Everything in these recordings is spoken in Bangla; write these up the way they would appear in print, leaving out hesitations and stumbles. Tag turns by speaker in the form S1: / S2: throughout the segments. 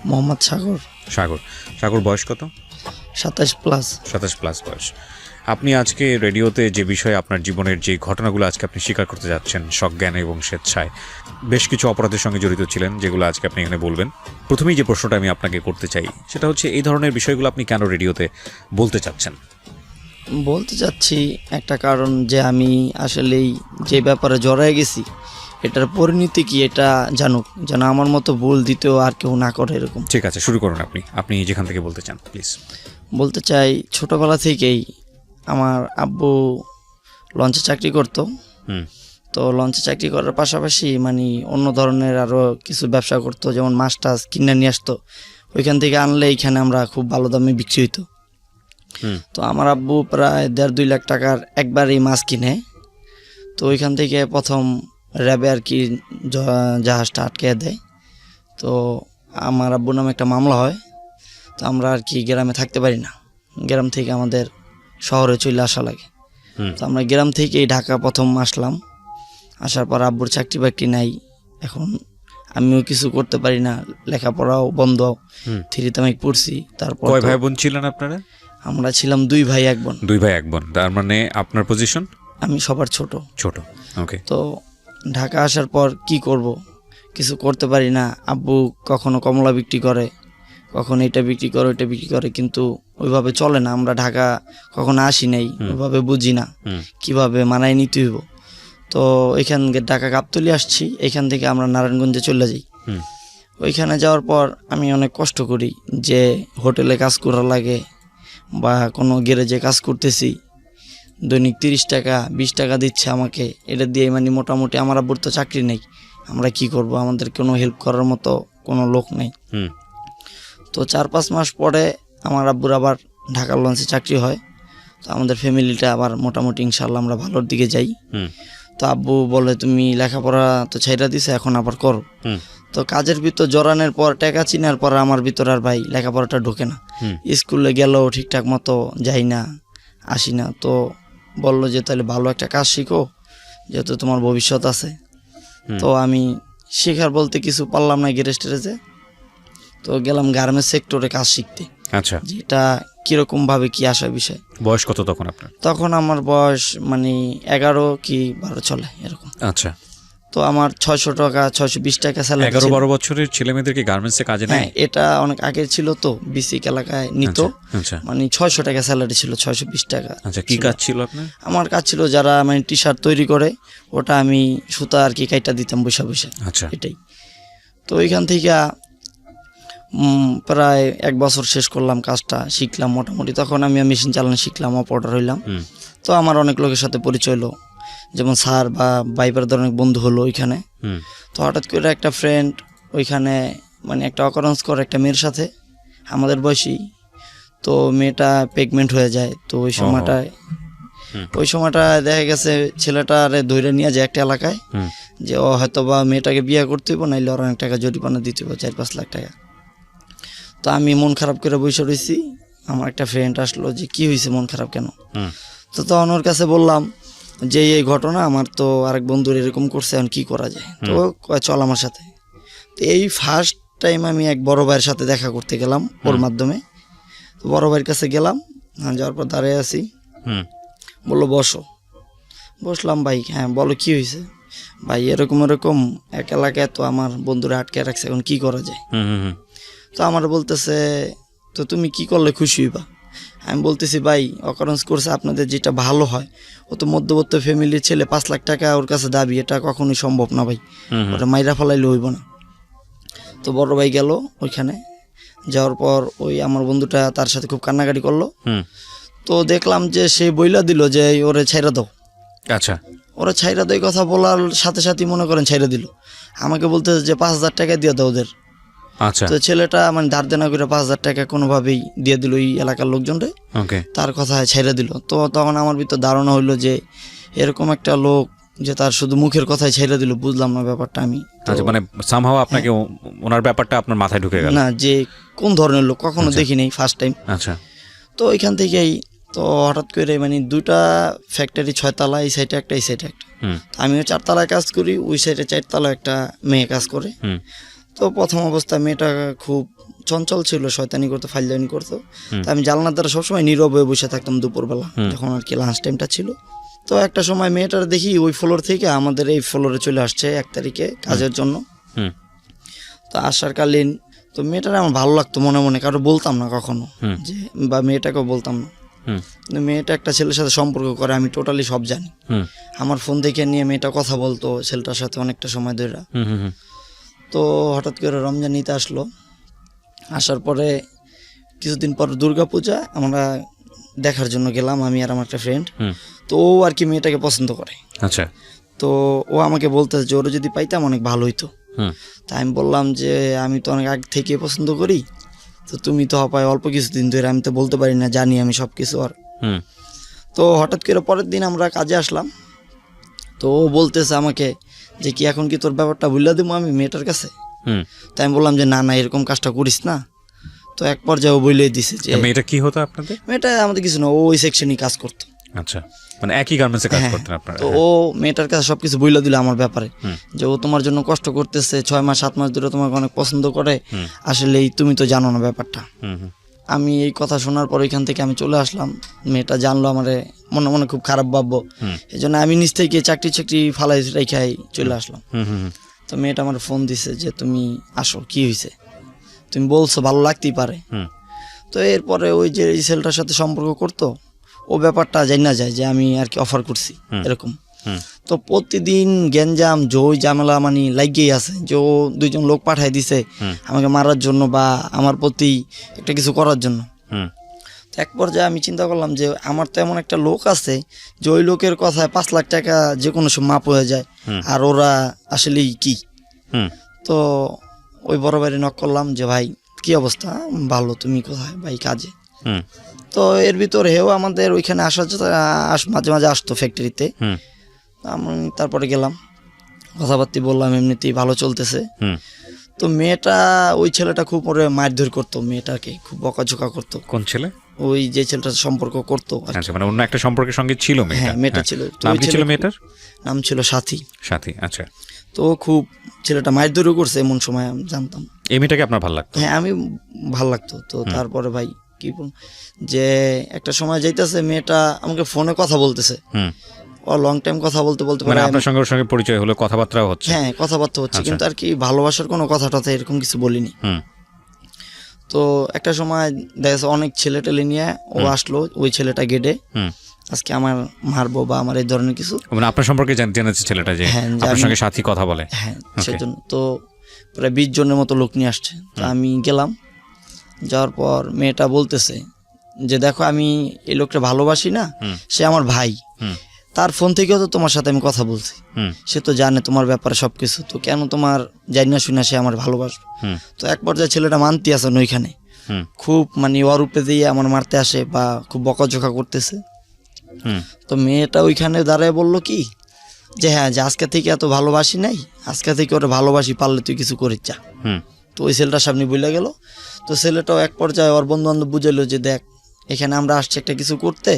S1: মোহাম্মদ সাগর।
S2: সাগর, সাগর বয়স কত?
S1: 27+।
S2: 27+ বয়স। আপনি আজকে রেডিওতে যে বিষয়ে আপনার জীবনের যে ঘটনাগুলো আজকে আপনি স্বীকার করতে যাচ্ছেন, সজ্ঞানে এবং স্বেচ্ছায় বেশ কিছু অপরাধের সঙ্গে জড়িত ছিলেন, যেগুলো আজকে আপনি এখানে বলবেন। প্রথমেই যে প্রশ্নটা আমি আপনাকে করতে চাই সেটা হচ্ছে, এই ধরনের বিষয়গুলো আপনি কেন রেডিওতে বলতে চাচ্ছেন?
S1: বলতে চাচ্ছি একটা কারণ, যে আমি আসলেই যে ব্যাপারে জড়ায় গেছি এটার পরিণতি কি এটা জানুক, যেন আমার মতো ভুল দ্বিতীয় আর কেউ না করে এরকম।
S2: ঠিক আছে, শুরু করুন আপনি যেখান থেকে বলতে চান প্লিজ।
S1: বলতে চাই, ছোটোবেলা থেকেই আমার আব্বু লঞ্চে চাকরি করতো। তো লঞ্চে চাকরি করার পাশাপাশি মানে অন্য ধরনের আরও কিছু ব্যবসা করতো, যেমন মাছ টাছ কিনে নিয়ে আসতো, ওইখান থেকে আনলে এইখানে আমরা খুব ভালো দামে বিক্রি হইতো। তো আমার আব্বু প্রায় 1.5-2 লাখ টাকার একবারই মাছ কিনে। তো ওইখান থেকে প্রথম র্যাবে আর কি জাহাজটা আটকে দেয়। তো আমার আব্বুর নামে একটা মামলা হয়। তো আমরা আর কি গ্রামে থাকতে পারি না, গ্রাম থেকে আমাদের শহরে চলে আসা লাগে। তো আমরা গ্রাম থেকেই ঢাকা প্রথম আসলাম। আসার পর আব্বুর চাকরি বাকরি নাই, এখন আমিও কিছু করতে পারি না, লেখাপড়াও বন্ধ। 3 আমি পড়ছি। তারপর
S2: কয় ভাই বোন ছিলেন আপনারা?
S1: আমরা ছিলাম 2 ভাই 1 বোন।
S2: 2 ভাই 1 বোন, তার মানে আপনার পজিশন?
S1: আমি সবার ছোট।
S2: ওকে।
S1: তো ঢাকা আসার পর কি করব, কিছু করতে পারি না। আব্বু কখনো কমলা বিক্রি করে, কখনো এটা বিক্রি করে ওইটা বিক্রি করে, কিন্তু ওইভাবে চলে না। আমরা ঢাকা কখনো আসি নাই, ওইভাবে বুঝি না কিভাবে মানায় নিতে হইব। তো এখান ঢাকা গাবতলী আসছি, এখান থেকে আমরা নারায়ণগঞ্জে চলে যাই। ওইখানে যাওয়ার পর আমি অনেক কষ্ট করি, যে হোটেলে কাজ করা লাগে বা কোনো গ্যারেজে কাজ করতেছি, দৈনিক 30 টাকা 20 টাকা দিচ্ছে আমাকে। এটা দিয়ে মানে মোটামুটি আমার আব্বুর তো চাকরি নেই, আমরা কি করব, আমাদের কোনো হেল্প করার মতো কোনো লোক নেই। তো 4-5 মাস পরে আমার আব্বুর আবার ঢাকার লঞ্চে চাকরি হয়। তো আমাদের ফ্যামিলিটা আবার মোটামুটি ইনশাল্লাহ আমরা ভালোর দিকে যাই। তো আব্বু বলে, তুমি লেখাপড়া তো ছাইরা দিছে, এখন আবার করো। তো কাজের ভিতর জড়ানোর পর, টাকা চিনার পর আমার ভিতর আর ভাই লেখাপড়াটা ঢোকে না। স্কুলে গেলেও ঠিকঠাক মতো যাই না, আসি না। তো বললো যে তাহলে ভালো একটা কাজ শিখো, যেহেতু তোমার ভবিষ্যৎ আছে। তো আমি শেখার বলতে কিছু পারলাম না গ্যারেজ টেরেজে। তো গেলাম গার্মেন্টস সেক্টরে কাজ শিখতে।
S2: আচ্ছা,
S1: যেটা কিরকম ভাবে কি আসা বিষয়।
S2: বয়স কত তখন আপনার?
S1: তখন আমার বয়স মানে 11 কি 12 চলে এরকম।
S2: আচ্ছা।
S1: তো আমার 600 টাকা 620 টাকা স্যালারি।
S2: 11-12 বছরের ছেলে মেয়েদেরকে গার্মেন্টসে কাজে নেয়?
S1: হ্যাঁ, এটা অনেক আগে ছিল, তো বিসিক এলাকায় নিত।
S2: আচ্ছা,
S1: মানে 600 টাকা স্যালারি ছিল, 620 টাকা।
S2: আচ্ছা, কি কাজ ছিল আপনার?
S1: আমার কাজ ছিল যারা মানে টি শার্ট তৈরি করে, ওটা আমি সুতা আর কি কাইটা দিতাম বসে বসে।
S2: আচ্ছা,
S1: এটাই। তো ওইখান থেকে প্রায় 1 বছর শেষ করলাম, কাজটা শিখলাম মোটামুটি। তখন আমি মেশিন চালানো শিখলাম, অপারেটর হইলাম। তো আমার অনেক লোকের সাথে পরিচয় হলো, যেমন স্যার বা ভাইবার অনেক বন্ধু হলো ওইখানে। তো হঠাৎ করে একটা ফ্রেন্ড ওইখানে মানে একটা অকারেন্স করে একটা মেয়ের সাথে, আমাদের বয়সী। তো মেয়েটা প্রেগনেন্ট হয়ে যায়। তো ওই সময়টা দেখা গেছে ছেলেটারে ধরে নিয়ে যায় একটা এলাকায়, যে ও হয়তো বা মেয়েটাকে বিয়ে করতে হইব, নাইলে ওর অনেক টাকা জরিমানা দিতে হইব, 4-5 লাখ টাকা। তো আমি মন খারাপ করে বসে রয়েছি। আমার একটা ফ্রেন্ড আসলো, যে কি হয়েছে, মন খারাপ কেন? তো তখন ওর কাছে বললাম যে এই ঘটনা, আমার তো আরেক বন্ধুর এরকম করছে, এখন কি করা যায়? তো কয় চল আমার সাথে। তো এই ফার্স্ট টাইম আমি এক বড় ভাইয়ের সাথে দেখা করতে গেলাম ওর মাধ্যমে। তো বড় ভাইয়ের কাছে গেলাম, যাওয়ার পর দাঁড়িয়ে আছি। বললো বসো। বসলাম। ভাই হ্যাঁ বলো কি হয়েছে? ভাই এরকম এক এলাকায় তো আমার বন্ধুরা আটকে রাখছে, এখন কি করা যায়? তো আমার বলতেছে, তো তুমি কি করলে খুশি হইবা? আমি বলতেছি, ভাই অকারেন্স করছে, আপনাদের যেটা ভালো হয়। ও তো মধ্যবর্তী ফ্যামিলির ছেলে, 5 লাখ টাকা ওর কাছে দাবি, এটা কখনোই সম্ভব না ভাই, ওটা মাইরা ফেলাইলে হইব না। তো বড় ভাই গেল ওইখানে। যাওয়ার পর ওই আমার বন্ধুটা তার সাথে খুব কান্নাকাটি করলো। তো দেখলাম যে সে বইলা দিল যে ওরে ছাইরা দাও।
S2: আচ্ছা,
S1: ওরা ছাইরা দেয় কথা বলার সাথে সাথে মনে করেন ছাইরা দিল। আমাকে বলতেছে যে 5,000 টাকা দিয়ে দাও ওদের।
S2: আচ্ছা।
S1: তো ছেলেটা মানে ধার দেনা করে 5,000 টাকা কোনোভাবেই দিয়ে দিল এই এলাকার লোকজনরে।
S2: ওকে।
S1: তার কথা ছাইরা দিল। তো তখন আমার ভিতর ধারণা হইলো যে এরকম একটা লোক, যে তার শুধু মুখের কথাই ছাইরা দিল, বুঝলাম না ব্যাপারটা আমি।
S2: আচ্ছা, মানে সামহাও আপনাকে ওনার ব্যাপারটা আপনার মাথায় ঢুকে গেল
S1: না, যে কোন ধরনের লোক কখনো দেখি নাই, ফার্স্ট টাইম।
S2: আচ্ছা।
S1: তো ওইখান থেকেই তো হঠাৎ করে মানে 2টা ফ্যাক্টরি, 6 তলা, এই সাইডে একটা, এই সাইডে একটা। তো আমিও 4 তলায় কাজ করি, ওই সাইডে 4 তলা একটা মেয়ে কাজ করে। তো প্রথম অবস্থা মেয়েটা খুব চঞ্চল ছিল, শয়তানি করতো, ফাইজলামি করতো। তো আমি জানলার দ্বারা সবসময় নীরব হয়ে বসে থাকতাম দুপুরবেলা, যখন আর কি লাঞ্চ টাইমটা ছিল। তো একটা সময় মেয়েটার দেখি ওই ফ্লোর থেকে আমাদের এই ফ্লোরে চলে আসছে 1 তারিখে কাজের জন্য। তো আসার কালীন তো মেয়েটার আমার ভালো লাগতো মনে মনে, কারো বলতাম না কখনো যে, বা মেয়েটাকেও বলতাম না। কিন্তু মেয়েটা একটা ছেলের সাথে সম্পর্ক করে, আমি টোটালি সব জানি। আমার ফোন দেখে নিয়ে মেয়েটা কথা বলতো ছেলেটার সাথে অনেকটা সময় ধরে। তো হঠাৎ করে রমজান ঈদ আসলো, আসার পরে কিছুদিন পর দুর্গাপূজা আমরা দেখার জন্য গেলাম, আমি আর আমার একটা ফ্রেন্ড। তো ও আর কি মেয়েটাকে পছন্দ করে।
S2: আচ্ছা।
S1: তো ও আমাকে বলতেছে যে ওরা যদি পাইতাম অনেক ভালো হইতো। তাই আমি বললাম যে আমি তো অনেক আগে থেকে পছন্দ করি, তো তুমি তো পাই অল্প কিছুদিন ধরে, আমি তো বলতে পারি না, জানি আমি সব কিছু। আর তো হঠাৎ করে পরের দিন আমরা কাজে আসলাম, তো ও বলতেছে আমাকে যে কি এখন কি তোর ব্যাপারটা ভুলে দেবো আমি মেয়েটার কাছে। তাই আমি বললাম যে না না, এরকম কাজটা করিস না। তো এক পর্যায়ে ও বলেই দিছে যে
S2: মেয়েটা কি হতো আপনাদের?
S1: মেয়েটা আমাদের কিছু না, ও ওই সেকশনই কাজ করতো।
S2: আচ্ছা, মানে একই গার্মেন্টসে কাজ করতেন আপনারা?
S1: তো ও মেয়েটার কাছে সবকিছু বইলা দিল আমার ব্যাপারে, যে ও তোমার জন্য কষ্ট করতেছে 6 মাস 7 মাস ধরে, তোমাকে অনেক পছন্দ করে, আসলে তুমি তো জানো না ব্যাপারটা। আমি এই কথা শোনার পর ওইখান থেকে আমি চলে আসলাম। মেয়েটা জানলো আমারে, মনে মনে খুব খারাপ ভাববো, এই জন্য আমি নিজ থেকে চাকরি ফালাই রেখাই চলে আসলাম। তো মেয়েটা আমার ফোন দিছে যে তুমি আসো, কি হয়েছে, তুমি বলছো ভালো লাগতেই পারে। তো এরপরে ওই যে এই ছেলেটার সাথে সম্পর্ক করতো, ও ব্যাপারটা জানা যায় যে আমি আর কি অফার করছি এরকম। তো প্রতিদিন গ্যাঞ্জাম জয় ঝামেলা মানে লাগিয়েই আছে, যে ও 2জন লোক পাঠাই দিছে আমাকে মারার জন্য বা আমার প্রতি একটা কিছু করার জন্য। তো এক পর্যায়ে আমি চিন্তা করলাম যে আমার তো এমন একটা লোক আছে যে ওই লোকের কথায় 5 লাখ টাকা যে কোনো সময় মাপ হয়ে যায়, আর ওরা আসলেই কি। তো ওই বড় ভাইরে নক করলাম যে ভাই কি অবস্থা, ভালো, তুমি কোথায়? ভাই কাজে। তো এর ভিতরে হেও আমাদের ওইখানে মাঝে মাঝে আসতো ফ্যাক্টরিতে। আমি তারপরে গেলাম, কথাবার্তা বললাম, এমনিতেই ভালো চলতেছে। তো মেয়েটা, ওই ছেলেটা খুব ওরে মারধর করতো, মেয়েটাকে খুব বকাঝোকা করতো।
S2: কোন ছেলে?
S1: ওই যে ছেলেটা সম্পর্ক করতো।
S2: আচ্ছা, মানে অন্য একটা সম্পর্কের সঙ্গে ছিল মেয়েটা?
S1: হ্যাঁ, মেয়েটা ছিল।
S2: নাম কি ছিল মেয়েটার?
S1: নাম ছিল সাথী।
S2: সাথী, আচ্ছা।
S1: তো খুব ছেলেটা মারধরও করছে, এমন সময় আমি জানতাম।
S2: এই মেয়েটাকে আপনার ভালো লাগতো?
S1: হ্যাঁ, আমি ভালো লাগতো। তো তারপরে ভাই কি যে একটা সময় যাইতেছে, মেয়েটা আমাকে ফোনে কথা বলতেছে, ও লং টাইম কথা বলতে বলতে
S2: মানে আপনার সঙ্গে ওর সঙ্গে পরিচয় হলো, কথাবার্তাও হচ্ছে?
S1: হ্যাঁ, কথাবার্তা হচ্ছে, কিন্তু আর কি ভালোবাসার কোনো কথা টথা এরকম কিছু বলিনি। তো একটা সময় দেখা যাচ্ছে অনেক ছেলে টেলে নিয়ে ও আসলো, ওই ছেলেটা গেটে আজকে আমার মারবো বা আমার এই ধরনের কিছু,
S2: মানে আপনার সম্পর্কে জেনেছে ছেলেটা যে আপনার সঙ্গে সাথী কথা বলে?
S1: হ্যাঁ, সেজন্য তো প্রায় 20 জনের মতো লোক নিয়ে আসছে। তো আমি গেলাম, যাওয়ার পর মেয়েটা বলতেছে যে দেখো আমি এই লোকটা ভালোবাসি না, সে আমার ভাই, তার ফোন থেকেও তো তোমার সাথে আমি কথা বলছি, সে তো জানে তোমার ব্যাপারে সবকিছু, তো কেন তোমার জানি না শুনে সে আমার ভালোবাসবে। তো এক পর্যায়ে ছেলেটা মানতে আসে ওইখানে, খুব মানে ওর উপরে দিয়ে আমার মারতে আসে বা খুব বকাঝোকা করতেছে। তো মেয়েটা ওইখানে দাঁড়ায় বললো কি যে হ্যাঁ, যে আজকে থেকে এত ভালোবাসি নাই, আজকে থেকে ওটা ভালোবাসি, পারলে তুই কিছু করিস যা। তো ওই ছেলেটার সামনে বলে গেল। তো ছেলেটাও এক পর্যায়ে ওর বন্ধু বান্ধব বুঝাইলো যে দেখ, এখানে আমরা আসছি একটা কিছু করতে,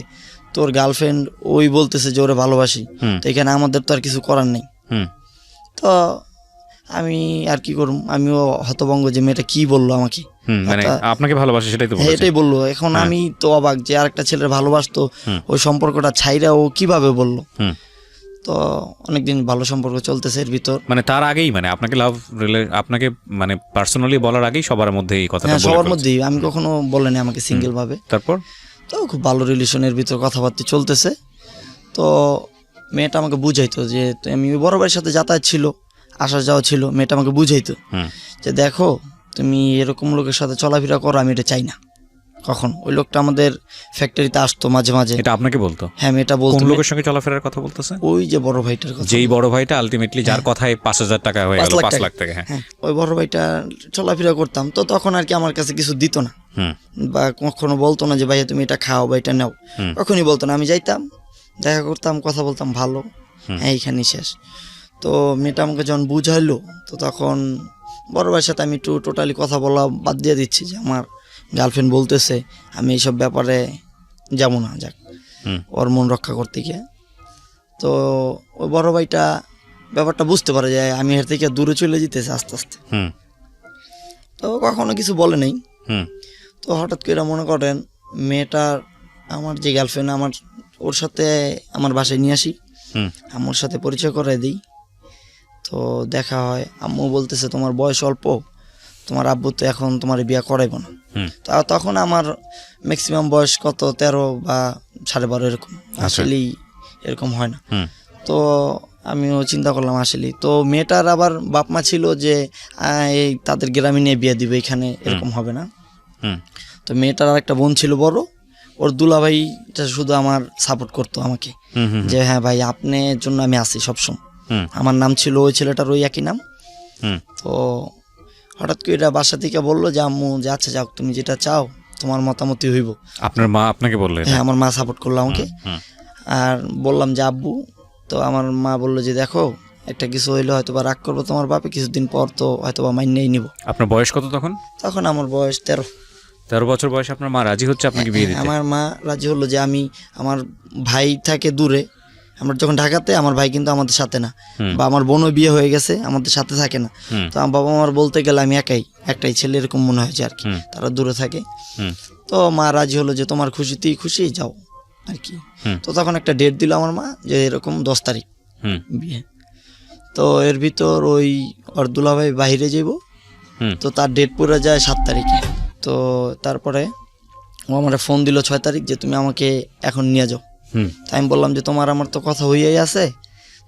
S1: তোর গার্লফ্রেন্ড ওই বলতেছে যে ওরা ভালোবাসি, তো এখানে আমাদের তো আর কিছু করার নেই। তো আমি আর কি করব, আমিও হতভঙ্গ যে মেয়েটা কি বললো আমাকে,
S2: মানে আপনাকে ভালোবাসে সেটাই তো বলেছে?
S1: এটাই বললো। এখন আমি তো অবাক যে আরেকটা ছেলের ভালোবাসতো, ওই সম্পর্কটা ছাইরা ও কিভাবে বললো। তো অনেকদিন ভালো সম্পর্ক চলতেছে এর ভিতর,
S2: মানে তার আগেই, মানে আপনাকে আপনাকে মানে পার্সোনালি বলার আগেই সবার মধ্যে এই কথাটা?
S1: হ্যাঁ, সবার মধ্যেই, আমি কখনো বলেনি আমাকে সিঙ্গেল ভাবে।
S2: তারপর
S1: তো খুব ভালো রিলেশনের ভিতর কথাবার্তা চলতেছে। তো মেয়েটা আমাকে বুঝাইতো যে আমি বড় ভাইয়ের সাথে যাতায়াত ছিল, আসা যাওয়া ছিল, মেয়েটা আমাকে বুঝাইতো যে দেখো তুমি এরকম লোকের সাথে চলাফেরা করো, আমি এটা চাই না। কখন ওই লোকটা আমাদের ফ্যাক্টরিতে আসতো মাঝে মাঝে।
S2: এটা আপনাকে বলতো?
S1: হ্যাঁ, মেয়েটা বলতো।
S2: কোন লোকের সঙ্গে চলাফেরার কথা বলতেছে?
S1: ওই যে বড় ভাইটার কথা।
S2: যেই বড় ভাইটা আলটিমেটলি যার কথায় 5,000 টাকা হয়ে গেল, 5 লাখ টাকা। হ্যাঁ,
S1: ওই বড় ভাইটা চলাফেরা করতাম। তো তখন আর কি আমার কাছে কিছু দিত না, বা কখনো বলতো না যে ভাইয়া তুমি এটা খাও বা এটা নাও, কখনই বলতো না। আমি যাইতাম, দেখা করতাম, কথা বলতাম, ভালো, হ্যাঁ এইখানেই শেষ। তো মেয়েটা আমাকে যখন বুঝাইলো, তো তখন বড় ভাইয়ের সাথে আমি একটু টোটালি কথা বলা বাদ দিয়ে দিচ্ছি, যে আমার গার্লফ্রেন্ড বলতেছে আমি এইসব ব্যাপারে যাবো না, যাক ওর মন রক্ষা করতে গিয়ে। তো ওই বড় ভাইটা ব্যাপারটা বুঝতে পারে যে আমি এর থেকে দূরে চলে যেতেছি আস্তে আস্তে। তো কখনো কিছু বলে নেই।
S2: হুম
S1: তো হঠাৎ করে মনে করেন মেয়েটার, আমার যে গার্লফ্রেন্ড, ওর সাথে আমার বাসায় নিয়ে আসি,
S2: হুম
S1: আম্মুর সাথে পরিচয় করাই দিই। তো দেখা হয়, আম্মু বলতেছে তোমার বয়স অল্প, তোমার আব্বু তো এখন তোমার বিয়ে করাইবো না।
S2: হুম
S1: তখন আমার ম্যাক্সিমাম বয়স কত 13 বা 12.5 এরকম, আসলেই এরকম হয় না।
S2: হুম
S1: তো আমিও চিন্তা করলাম আসলেই তো মেয়েটার আবার বাপ মা ছিল যে এই তাদের গ্রামে নিয়ে বিয়ে দিবে, এখানে এরকম হবে না।
S2: হুম
S1: তো মেয়েটার আর একটা বোন ছিল বড়, ওর দুলাভাইটা শুধু আমার সাপোর্ট করতো আমাকে,
S2: হুম হুম
S1: যে হ্যাঁ ভাই আপনার জন্য আমি আছি সবসময়।
S2: হুম
S1: আমার নাম ছিল, ওই ছেলেটার ওই একই নাম।
S2: হুম
S1: তো হঠাৎ করে এটা বাসা থেকে বললো যে আম্মু যে আচ্ছা যাও, তুমি যেটা চাও তোমার মতামতই হইব।
S2: আপনার মা আপনাকে বললেন?
S1: হ্যাঁ, আমার মা সাপোর্ট করলো আমাকে।
S2: হুম
S1: আর বললাম যে আব্বু, তো আমার মা বললো যে দেখো একটা কিছু হইলে হয়তো বা রাগ করবো তোমার বাপে, কিছুদিন পর তো হয়তো বা মাইনেই নিব।
S2: আপনার বয়স কত তখন?
S1: তখন আমার বয়স 13।
S2: 13 বছর বয়সে আপনার মা রাজি হচ্ছে আপনাকে বিয়ে দিতে?
S1: আমার মা রাজি হলো যে আমার ভাই থাকে দূরে, আমরা যখন ঢাকাতে, আমার ভাই কিন্তু আমাদের সাথে না, বা আমার বোনও বিয়ে হয়ে গেছে, আমাদের সাথে থাকে না।
S2: হুম
S1: তো আমার বাবা মার বলতে গেলে আমি একটাই ছেলে এরকম মনে হয়েছে আর কি,
S2: হুম
S1: তারা দূরে থাকে।
S2: হুম
S1: তো মা রাজি হলো যে তোমার খুশিতেই খুশি, যাও আর কি।
S2: হুম
S1: তো তখন একটা ডেট দিল আমার মা যে এরকম 10 তারিখ
S2: হুম
S1: বিয়ে। তো এর ভিতর ওই ওর দুলাভাই বাইরে যাইব,
S2: হুম
S1: তো তার ডেট পুরো যায় 7 তারিখে। তো তারপরে ও আমার ফোন দিল 6 তারিখ যে তুমি আমাকে এখন নিয়ে যাও।
S2: হুম
S1: তাই আমি বললাম যে তোমার আমার তো কথা হইয়াই আছে,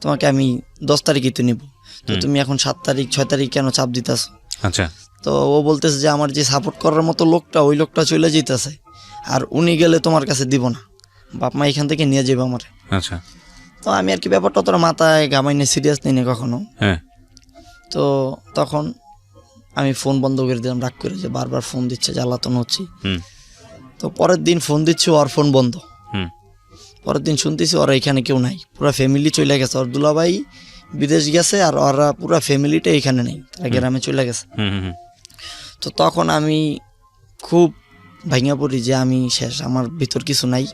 S1: তোমাকে আমি 10 তারিখই তো নিব, তো তুমি এখন 7 তারিখ 6 তারিখ কেন চাপ দিতেছ?
S2: আচ্ছা
S1: তো ও বলতেছে যে আমার যে সাপোর্ট করার মতো লোকটা, ওই লোকটা চলে যেতেছে, আর উনি গেলে তোমার কাছে দিব না, বাপ মা এখান থেকে নিয়ে যাবে আমার।
S2: আচ্ছা
S1: তো আমি আর কি ব্যাপারটা অতটা মাথায় গামাই নিয়ে সিরিয়াস নিই না কখনো।
S2: হ্যাঁ
S1: তো তখন আমি ফোন বন্ধ করে দিলাম, রাগ করে, যে বারবার ফোন দিচ্ছে, জ্বালাতন হচ্ছি।
S2: হুম
S1: তো পরের দিন ফোন দিচ্ছি, ওর ফোন বন্ধ।
S2: হুম
S1: পরের দিন শুনতেছি ওরা এখানে কেউ নাই, পুরো ফ্যামিলি চলে গেছে, ওর দুলাভাই বিদেশ গেছে আর ওরা পুরো ফ্যামিলিটা এখানে নেই, তারা গ্রামে চলে গেছে।
S2: হুম হুম
S1: তো তখন আমি খুব ভাঙা পড়ি যে আমি শেষ, আমার ভিতর কিছু নাই।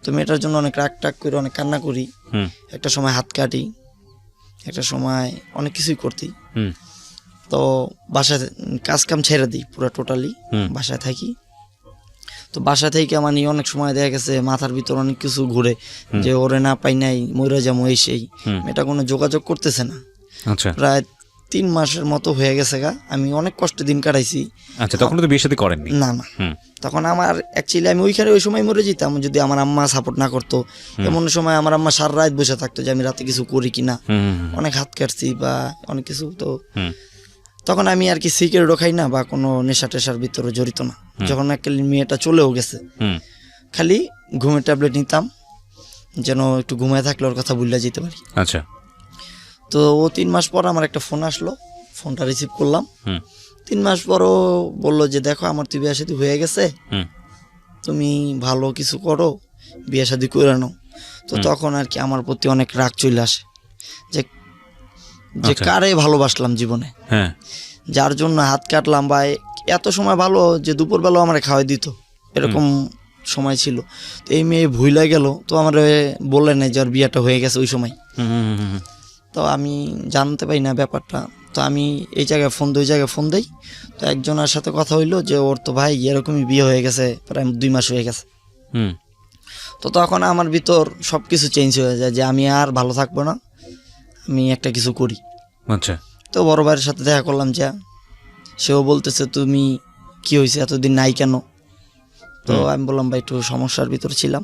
S1: তো মেয়েটার জন্য অনেক রাগ টাগ করে অনেক কান্না করি,
S2: হুম
S1: একটা সময় হাত কাটি, একটা সময় অনেক কিছুই করতি।
S2: হুম
S1: তো বাসায় কাজ কাম ছেড়ে দিই পুরো টোটালি,
S2: হুম
S1: বাসায় থাকি। তো বাসা থেকে মানে অনেক সময় দেখা গেছে মাথার ভিতর অনেক কিছু ঘুরে, যে ওরে না পাই নাই, মরে যাবো এই সেই।
S2: হুম
S1: মেয়েটা কোনো যোগাযোগ করতেছে না,
S2: আচ্ছা
S1: প্রায় 3 মাসের মতো হয়ে গেছে গা। আমি অনেক কষ্টে দিন কাটাইছি।
S2: আচ্ছা তখন তো বিয়ে শাদী করেননি?
S1: না না,
S2: হুম
S1: তখন আমার অ্যাকচুয়ালি আমি ওইখানে ওই সময় মরে যেতাম যদি আমার আম্মা সাপোর্ট না করতো। এমন সময় আমার আম্মা সারা রাত বসে থাকতো যে আমি রাতে কিছু করি কিনা,
S2: হুম হুম
S1: অনেক হাত কাটছি বা অনেক কিছু। তো
S2: হুম
S1: তখন আমি আর কি সিগারেটও খাই না বা কোনো নেশা টেশার ভিতরে জড়িত না। যখন একটা মেয়েটা চলেও গেছে,
S2: হুম
S1: খালি ঘুমের ট্যাবলেট নিতাম যেন একটু ঘুমায় থাকলে ওর কথা ভুলে যেতে পারি।
S2: আচ্ছা
S1: তো ও 3 মাস পর আমার একটা ফোন আসলো, ফোনটা রিসিভ করলাম।
S2: হুম
S1: 3 মাস পরও বললো যে দেখো আমার তো বিয়ে শাদী হয়ে গেছে,
S2: হুম
S1: তুমি ভালো কিছু করো, বিয়ে শাদী করে নাও। তো তখন আর কি আমার প্রতি অনেক রাগ চলে আসে, যে যে
S2: আচ্ছা।
S1: কারে ভালোবাসলাম জীবনে,
S2: হ্যাঁ
S1: যার জন্য হাত কাটলাম, বা এত সময় ভালো যে দুপুরবেলাও আমার খাওয়াই দিত, এরকম সময় ছিল। তো এই মেয়ে ভুইলা গেল, তো আমার বললেন না যে ওর বিয়েটা হয়ে গেছে ওই সময়।
S2: হুম হুম হুম হুম
S1: তো আমি জানতে পারি না ব্যাপারটা। তো আমি এই জায়গায় ফোন দিই, ওই জায়গায় ফোন দিই। তো একজনের সাথে কথা হইলো যে ওর তো ভাই এরকমই বিয়ে হয়ে গেছে, প্রায় 2 মাস হয়ে গেছে।
S2: হুম
S1: তো তখন আমার ভিতর সব কিছু চেঞ্জ হয়ে যায় যে আমি আর ভালো থাকবো না, আমি একটা কিছু করি।
S2: আচ্ছা
S1: তো বড় ভাইয়ের সাথে দেখা করলাম, যা সেও বলতেছে তুমি কি হয়েছে এতদিন নাই কেন? তো আমি বললাম ভাই একটু সমস্যার ভিতর ছিলাম।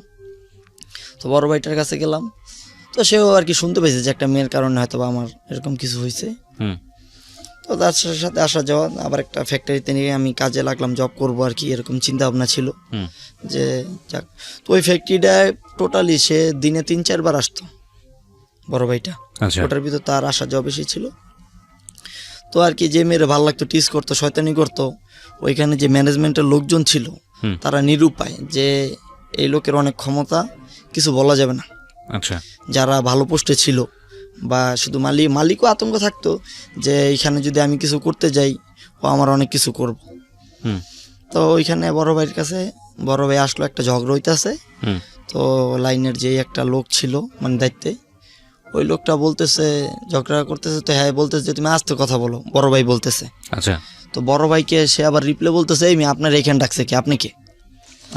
S1: তো বড় ভাইটার কাছে গেলাম, তো সেও আর কি শুনতে পেয়েছে যে একটা মেয়ের কারণে হয়তো বা আমার এরকম কিছু হয়েছে।
S2: হুম
S1: তো তার সাথে আসা যাওয়া, আবার একটা ফ্যাক্টরিতে নিয়ে আমি কাজে লাগলাম, জব করবো আর কি, এরকম চিন্তা ভাবনা ছিল
S2: হুম
S1: যে যাক। তো ওই ফ্যাক্টরিটায় টোটালি সে দিনে 3-4 বার আসতো বড় ভাইটা,
S2: আচ্ছা
S1: ওটার ভিতর তার আসা যাওয়া বেশি ছিল। তো আর কি যে মেয়েরা ভালো লাগতো, টিজ করতো, শয়তানি করতো, ওইখানে যে ম্যানেজমেন্টের লোকজন ছিল
S2: হুম
S1: তারা নিরুপায় যে এই লোকের অনেক ক্ষমতা, কিছু বলা যাবে না।
S2: আচ্ছা
S1: যারা ভালো পোস্টে ছিল বা শুধু মালিকও আতঙ্ক থাকতো যে এইখানে যদি আমি কিছু করতে যাই ও আমার অনেক কিছু করব।
S2: হুম
S1: তো ওইখানে বড় ভাইয়ের কাছে বড় ভাই আসলো, একটা ঝগড়া হইতেছে।
S2: হুম
S1: তো লাইনের যেই একটা লোক ছিল মানে দায়িত্বে, ওই লোকটা বলতেছে, ঝগড়া করতেছে, তো হ্যাঁ বলতেছে যে তুমি আস্তে কথা বলো, বড় ভাই বলতেছে।
S2: আচ্ছা
S1: তো বড় ভাইকে সে আবার রিপ্লে বলতেছে এই মেয়ে আপনার এখানে ডাকছে কি, আপনি কে?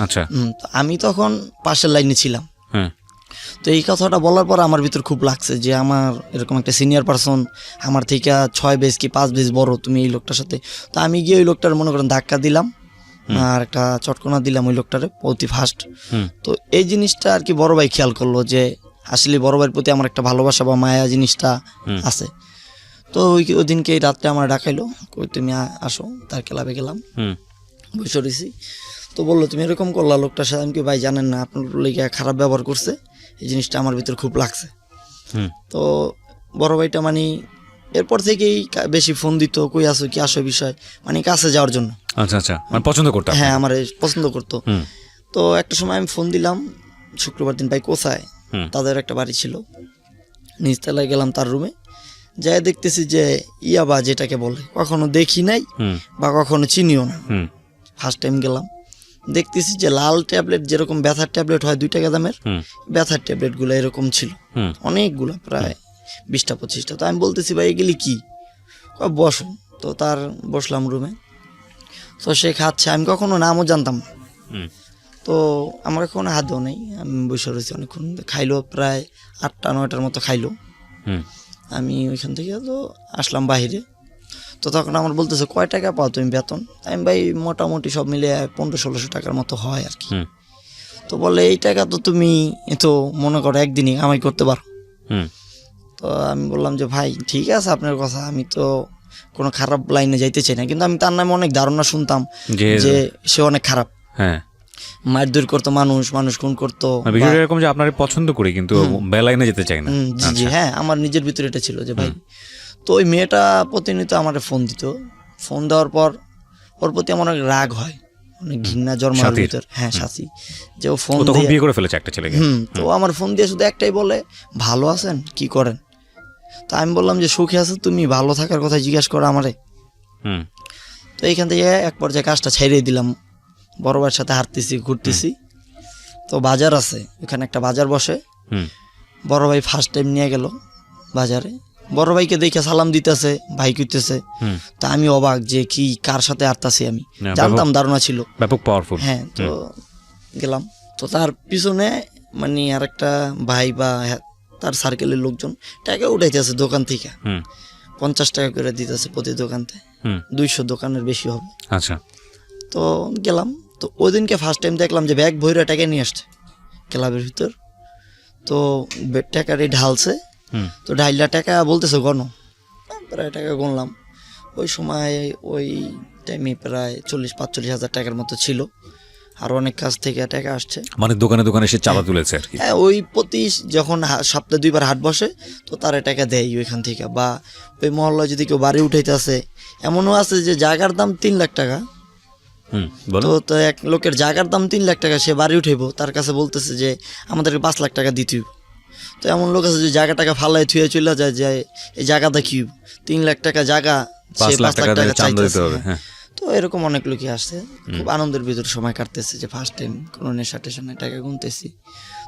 S2: আচ্ছা।
S1: তো আমি তখন পাশের লাইনে ছিলাম।
S2: হ্যাঁ।
S1: তো এই কথাটা বলার পর আমার ভিতর খুব লাগছে যে আমার এরকম একটা সিনিয়র পারসন, আমার থেকে 6 বেজ কি 5 বেজ বড়, তুমি এই লোকটার সাথে। তো আমি গিয়ে ওই লোকটার মনে করেন ধাক্কা দিলাম আর একটা চটকনা দিলাম ওই লোকটারে অতি ফাস্ট। তো এই জিনিসটা আর কি বড় ভাই খেয়াল করলো যে আসলে বড় ভাইয়ের প্রতি আমার একটা ভালোবাসা বা মায়া জিনিসটা আছে। তো ওই দিনকে এই রাত্রে আমার ডাকাইলো, কই তুমি আসো, তার ক্লাবে গেলাম, বসে রয়েছি। তো বললো তুমি এরকম করলা লোকটার সাথে। আমি কি ভাই জানেন না আপনার লেগে খারাপ ব্যবহার করছে, এই জিনিসটা আমার ভিতর খুব লাগছে। তো বড় ভাইটা মানে এরপর থেকেই বেশি ফোন দিত, কই আসো কি আসো বিষয়, মানে কাছে যাওয়ার জন্য।
S2: আচ্ছা আচ্ছা, মানে পছন্দ করতো?
S1: হ্যাঁ, আমার পছন্দ করতো। তো একটা সময় আমি ফোন দিলাম শুক্রবার দিন, ভাই কোথায়? তাদের একটা বাড়ি ছিল, নিচতলায় গেলাম তার রুমে, যাই দেখতেছি যে ইয়াবা যেটাকে বলে কখনো দেখি নাই বা কখনো চিনিও না, ফার্স্ট টাইম গেলাম। দেখতেছি যে লাল ট্যাবলেট, যেরকম ব্যথার ট্যাবলেট হয় 2 টাকা দামের, ব্যথার ট্যাবলেটগুলো এরকম ছিল অনেকগুলো, প্রায় 20-25টা। তো আমি বলতেছি ভাই এগুলি কি? বসুন। তো তার বসলাম রুমে, তো সে খাচ্ছে, আমি কখনো নামও জানতাম না। তো আমার কখনো হাতও নেই, আমি বসে রয়েছি অনেকক্ষণ। খাইলো প্রায় 8টা-9টার মতো খাইলো। আমি ওইখান থেকে তো আসলাম বাহিরে। তো তখন আমার বলতেছে কয় টাকা পাও তুমি বেতন? আমি ভাই মোটামুটি সব মিলে 1500-1600 টাকার মতো হয় আর কি। তো বলে এই টাকা তো তুমি তো মনে করো একদিনই কামাই করতে পারো। তো আমি বললাম যে ভাই ঠিক আছে আপনার কথা, আমি তো কোনো খারাপ লাইনে যাইতে চাই না, কিন্তু আমি তার নামে অনেক ধারণা শুনতাম যে সে অনেক খারাপ, মারধর করতো, মানুষ খুন করতো।
S2: বিষয়টা এরকম যে আপনার পছন্দ করি কিন্তু বেলাইনে যেতে চাই না।
S1: জি হ্যাঁ, আমার নিজের ভিতরে এটা ছিল যে ভাই। তো ওই মেয়েটা প্রতিনিয়ত আমার ফোন দিত, ফোন দেওয়ার পর ওর প্রতি আমার অনেক রাগ হয়, অনেক ঘৃণা জন্মার ভিতর। হ্যাঁ, শাসি, যে ও ফোন দিয়ে
S2: বিয়ে করে ফেলেছে একটা ছেলেকে।
S1: তো আমার ফোন দিয়ে শুধু একটাই বলে ভালো আছেন, কি করেন? তো আমি বললাম যে সুখে আছে, তুমি ভালো থাকার কথা জিজ্ঞাসা করো আমারে। তো এইখান থেকে এক পর্যায়ে কাজটা ছেড়ে দিলাম, বড় ভাইয়ের সাথে হাঁটতেছি, ঘুরতেছি। তো বাজার আছে, ওখানে একটা বাজার বসে, বড় ভাই ফার্স্ট টাইম নিয়ে গেল বাজারে। বড় ভাইকে দেখে সালাম দিতেছে, ভাই কইতেছে। তা আমি অবাক যে কি কার সাথে হাঁটতাছি, আমি জানতাম, ধারণা ছিল
S2: ব্যাপক পাওয়ারফুল।
S1: হ্যাঁ, তো গেলাম। তো তার পিছনে মানে আর একটা ভাই বা তার সার্কেলের লোকজন টাকা উঠাইতেছে দোকান থেকে, 50 টাকা করে দিতেছে প্রতি দোকানতে, 200 দোকানের বেশি হবে।
S2: আচ্ছা।
S1: তো গেলাম, তো ওই দিনকে ফার্স্ট টাইম দেখলাম যে ব্যাগ ভরে টাকা নিয়ে আসছে ক্লাবের ভিতর। তো টাকাটি ঢালছে, তো ঢাইলা টাকা বলতেছে গণ, প্রায় টাকা গুনলাম। ওই সময় ওই টাইমে প্রায় 40-45 হাজার টাকার মতো ছিল, আর অনেক কাছ থেকে টাকা আসছে, মানে
S2: দোকানে দোকানে সে চাঁদা তুলেছে আর কি।
S1: হ্যাঁ, ওই প্রতি যখন সপ্তাহে 2বার হাট বসে, তো তারা টাকা দেয় ওইখান থেকে। বা ওই মহল্লায় যদি কেউ বাড়ি উঠাইতে আসে, এমনও আছে যে জায়গার দাম 3 লাখ টাকা। তো এক লোকের জায়গার দাম 3 লাখ টাকা, সে বাড়ি উঠাইব, তার কাছে বলতেছে যে আমাদেরকে 5 লাখ টাকা দিতে হইব। তো এমন লোক আছে যে জায়গা টাকা ফালাই থুয়ে চলে যায়, যে এই জায়গাটা কি 3 লাখ টাকা জায়গা,
S2: 5 লাখ টাকা চাইতেছে।
S1: তো এরকম অনেক লোকই আসছে, খুব আনন্দের ভিতরে সময় কাটতেছে, যে ফার্স্ট টাইম কোনো নেশা টেশনে টাকা গুনতেছি।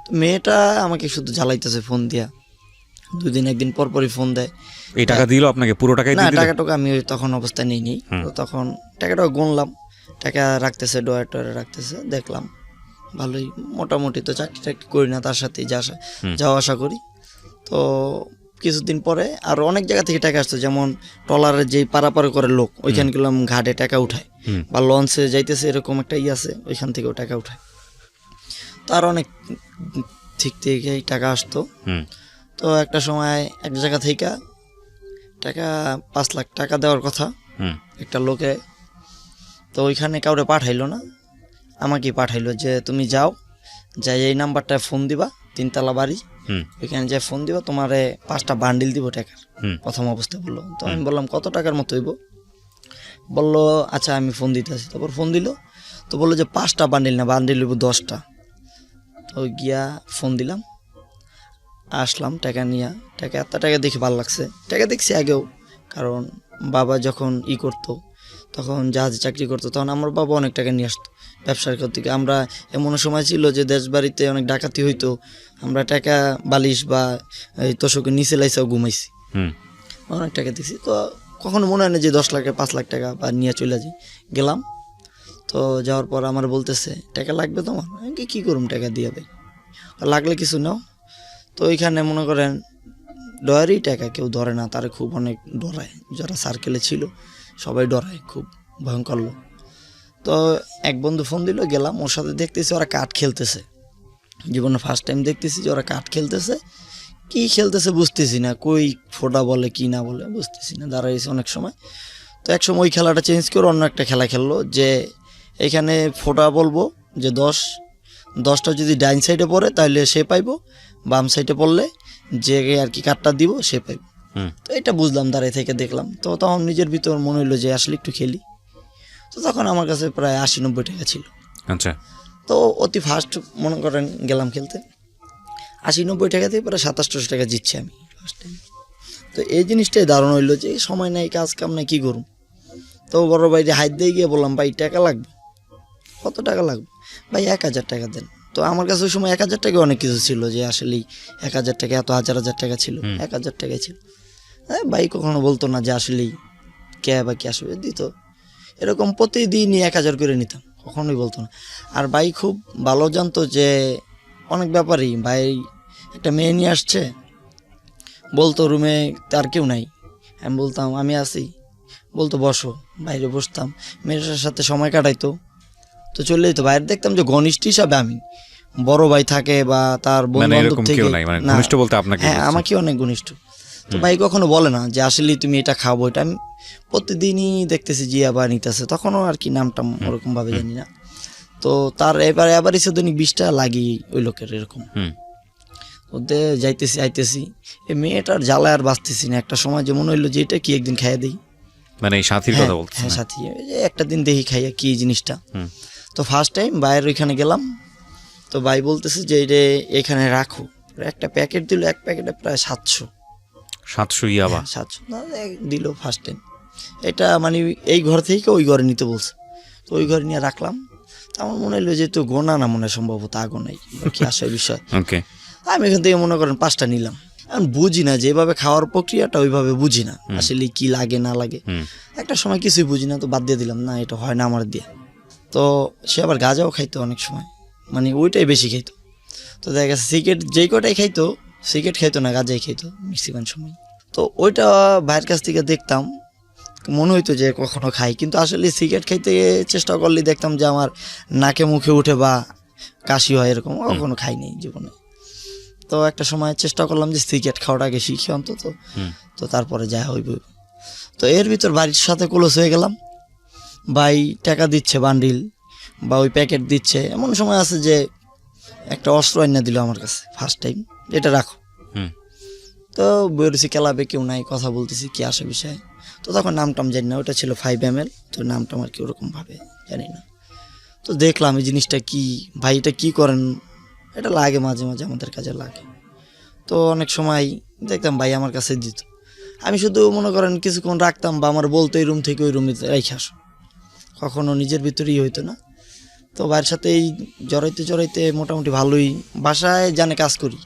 S1: তো মেয়েটা আমাকে শুধু জ্বালাইতেছে ফোন দিয়া, 2 দিন 1 দিন পর পরই ফোন দেয়।
S2: এই টাকা দিল আপনাকে? পুরো টাকাই
S1: না, টাকাটা আমি তখন অবস্থায় নিইনি। তো তখন টাকাটা গুনলাম, টাকা রাখতেছে, ডয়ারে রাখতেছে, দেখলাম ভালোই মোটামুটি। তো চাকরি করি না, তার সাথেই যাওয়া আসা করি। তো কিছুদিন পরে আর অনেক জায়গা থেকে টাকা আসতো, যেমন ট্রলারের যেই পারাপার করে লোক, ওইখানে গেলাম ঘাটে টাকা উঠায়, বা লঞ্চে যাইতেছে এরকম একটা আছে, ওইখান থেকেও টাকা উঠায়। তার অনেক ঠিক থেকেই টাকা আসতো। তো একটা সময় এক জায়গা থেকে টাকা 5 লাখ টাকা দেওয়ার কথা একটা লোকে, তো ওইখানে কাউরে পাঠাইলো না, আমাকেই পাঠাইলো যে তুমি যাও, যাই এই নাম্বারটায় ফোন দিবা, 3 তলা বাড়ি, ওইখানে যে ফোন দিবা, তোমারে 5টা বান্ডিল দিব টাকার, প্রথম অবস্থায় বললো। তো আমি বললাম কত টাকার মতো হইব? বললো আচ্ছা আমি ফোন দিতেছি। তারপর ফোন দিল, তো বললো যে 5টা বান্ডিল না, বান্ডিল হইব 10টা। তো গিয়া ফোন দিলাম, আসলাম টাকা নিয়ে। এত টাকা দেখে ভালো লাগছে, টাকা দেখছি আগেও, কারণ বাবা যখন করতো, তখন জাহাজে চাকরি করতো, তখন আমার বাবা অনেক টাকা নিয়ে আসতো ব্যবসার থেকে। আমরা এমন সময় ছিল যে দেশ বাড়িতে অনেক ডাকাতি হইতো, আমরা টাকা বালিশ বা এই তোষকের নিচে লাইসাও ঘুমাইছি, অনেক টাকা দেখছি। তো কখনো মনে হয় না যে 10 লাখ 5 লাখ টাকা বা নিয়ে চলে যাই। গেলাম, তো যাওয়ার পর আমার বলতেছে টাকা লাগবে তোমার, আমি কী করুম টাকা দিয়ে ভাই, লাগলে কিছু নাও। তো ওইখানে মনে করেন ডরারই টাকা কেউ ধরে না, তারা খুব অনেক ডরায়, যারা সার্কেলে ছিল সবাই ডরায়, খুব ভয়ঙ্কর লোক। তো এক বন্ধু ফোন দিল, গেলাম, ওর সাথে দেখতেছি ওরা কাঠ খেলতেছে। জীবনে ফার্স্ট টাইম দেখতেছি যে ওরা কাঠ খেলতেছে, কি খেলতেছে বুঝতেছি না, কই ফোটা বলে কি না বলে বুঝতেছি না, দাঁড়াইছে অনেক সময়। তো এক সময় ওই খেলাটা চেঞ্জ করে অন্য একটা খেলা খেললো, যে এখানে ফোটা বলবো যে 10টা যদি ডাইন সাইডে পড়ে তাহলে সে পাইবো, বাম সাইডে পড়লে যে আর কি কাঠটা দিব সে পাইব। তো এটা বুঝলাম, দাঁড়িয়ে থেকে দেখলাম। তো তখন নিজের ভিতর মনে হইলো যে আসলে একটু খেলি। তো তখন আমার কাছে প্রায় 80-90 টাকা ছিল।
S2: আচ্ছা,
S1: তো অতি ফার্স্ট মনে করেন গেলাম খেলতে, 80-90 টাকা থেকে প্রায় 2700 টাকা জিতছি আমি ফার্স্ট টাইম। তো এই জিনিসটাই দারুণ হইলো যে সময় নাই, কাজ কাম নাই, কী করুম। তো বড় ভাইরে হাত দিয়ে গিয়ে বললাম, ভাই টাকা লাগবে। কত টাকা লাগবে? ভাই 1000 টাকা দেন। তো আমার কাছে ওই সময় 1000 টাকা অনেক কিছু ছিল, যে আসলেই 1000 টাকা এত হাজার হাজার টাকা ছিল, 1000 টাকাই ছিল। হ্যাঁ, ভাই কখনো বলতো না যে আসলেই কে বা কি আসবে, দিত। এরকম প্রতিদিনই 1000 করে নিতাম, কখনোই বলতো না। আর ভাই খুব ভালো জানতো যে অনেক ব্যাপারই, ভাই একটা মেয়ে নিয়ে আসছে, বলতো রুমে তার কেউ নাই, আমি বলতাম আমি আছি, বলতো বসো, বাইরে বসতাম, মেয়েটার সাথে সময় কাটাইতো। তো চলে যেত বাইরে, দেখতাম যে ঘনিষ্ঠ হিসাবে আমি, বড় ভাই থাকে বা তার বন্ধু
S2: মানে
S1: বান্ধব
S2: এরকম
S1: থেকে,
S2: কেউ নাই, মানে
S1: না,
S2: ঘনিষ্ঠ বলতে আপনাকে
S1: হ্যাঁ
S2: বুঝছি।
S1: আমাকে অনেক ঘনিষ্ঠ। তো ভাই কখনো বলে না যে আসলে তুমি এটা খাবো, এটা আমি প্রতিদিনই দেখতেছি জিয়া বা নিতেছে, তখনও আর কি নামটা ওরকম ভাবে জানি না। তো তার এবার এসে দৈনিক 20 টাকা লাগি ওই লোকের এরকম। ওদের যাইতেছি আইতেছি, এই মেয়েটার জ্বালায় আর বাঁচতেছি না। একটা সময় যে মনে হইলো যে এটা কি একদিন খাইয়ে দিই।
S2: মানে এই সাথীর কথা বলছেন?
S1: হ্যাঁ সাথী, এই যে একটা দিন দেখি খাইয়া কি জিনিসটা। তো ফার্স্ট টাইম ভাইয়ের ওইখানে গেলাম, তো ভাই বলতেছে যে এটা এখানে রাখো। একটা প্যাকেট দিল, এক প্যাকেটে প্রায় 700
S2: ইয়াবা।
S1: 700 দিল ফার্স্ট টাইম। এটা মানে এই ঘর থেকে ওই ঘরে নিতে বলছে, তো ওই ঘরে নিয়ে রাখলাম। তো আমার মনে হলো যে তো গোনা না, মনে হয় সম্ভবত আগুন নাই কি আসার বিষয়।
S2: ওকে,
S1: আমি এখান থেকে মনে করেন 5টা নিলাম। এখন বুঝি না যে এভাবে খাওয়ার প্রক্রিয়াটা ওইভাবে বুঝি না, আসলে কি লাগে না লাগে। একটা সময় কিছুই বুঝি না, তো বাদ দিয়ে দিলাম, না এটা হয় না আমার দিয়ে। তো সে আবার গাঁজাও খাইতো অনেক সময়, মানে ওইটাই বেশি খাইতো। তো দেখা গেছে সিগারেট যেই কটাই খাইতো, সিগারেট খাইতো না, গাঁজাই খাইতো ম্যাক্সিমাম সময়। তো ওইটা ভাইয়ের কাছ থেকে দেখতাম, মনে হইতো যে কখনো খাই, কিন্তু আসলে সিগারেট খাইতে চেষ্টা করলে দেখতাম যে আমার নাকে মুখে উঠে বা কাশি হয়, এরকম কখনো খাইনি জীবনে। তো একটা সময় চেষ্টা করলাম যে সিগারেট খাওয়াটাকে শিখি অন্তত, তো তারপরে যা হইব। তো এর ভিতর বাড়ির সাথে ক্লোজ হয়ে গেলাম। ভাই টাকা দিচ্ছে বান্ডিল বা ওই প্যাকেট দিচ্ছে, এমন সময় আছে যে একটা অস্ত্র এনে দিল আমার কাছে ফার্স্ট টাইম, এটা রাখো। তো বেরোছি, ক্লাবে কেউ নাই, কথা বলতেছি কি আসে বিষয়। তো তখন নামটাম জানি না, ওটা ছিল 5 ml, তো নামটাম আর কি ওরকমভাবে জানি না। তো দেখলাম এই জিনিসটা কি, ভাই এটা কী করেন, এটা লাগে মাঝে মাঝে আমাদের কাজে লাগে। তো অনেক সময় দেখতাম ভাই আমার কাছে দিত, আমি শুধু মনে করেন কিছুক্ষণ রাখতাম, বা আমার বলতো এই রুম থেকে ওই রুমে রেখে আসো, কখনো নিজের ভিতরেই হইতো না। তো ভাইয়ের সাথে এই জড়াইতে জড়াইতে মোটামুটি ভালোই, বাসায় জানে কাজ করি,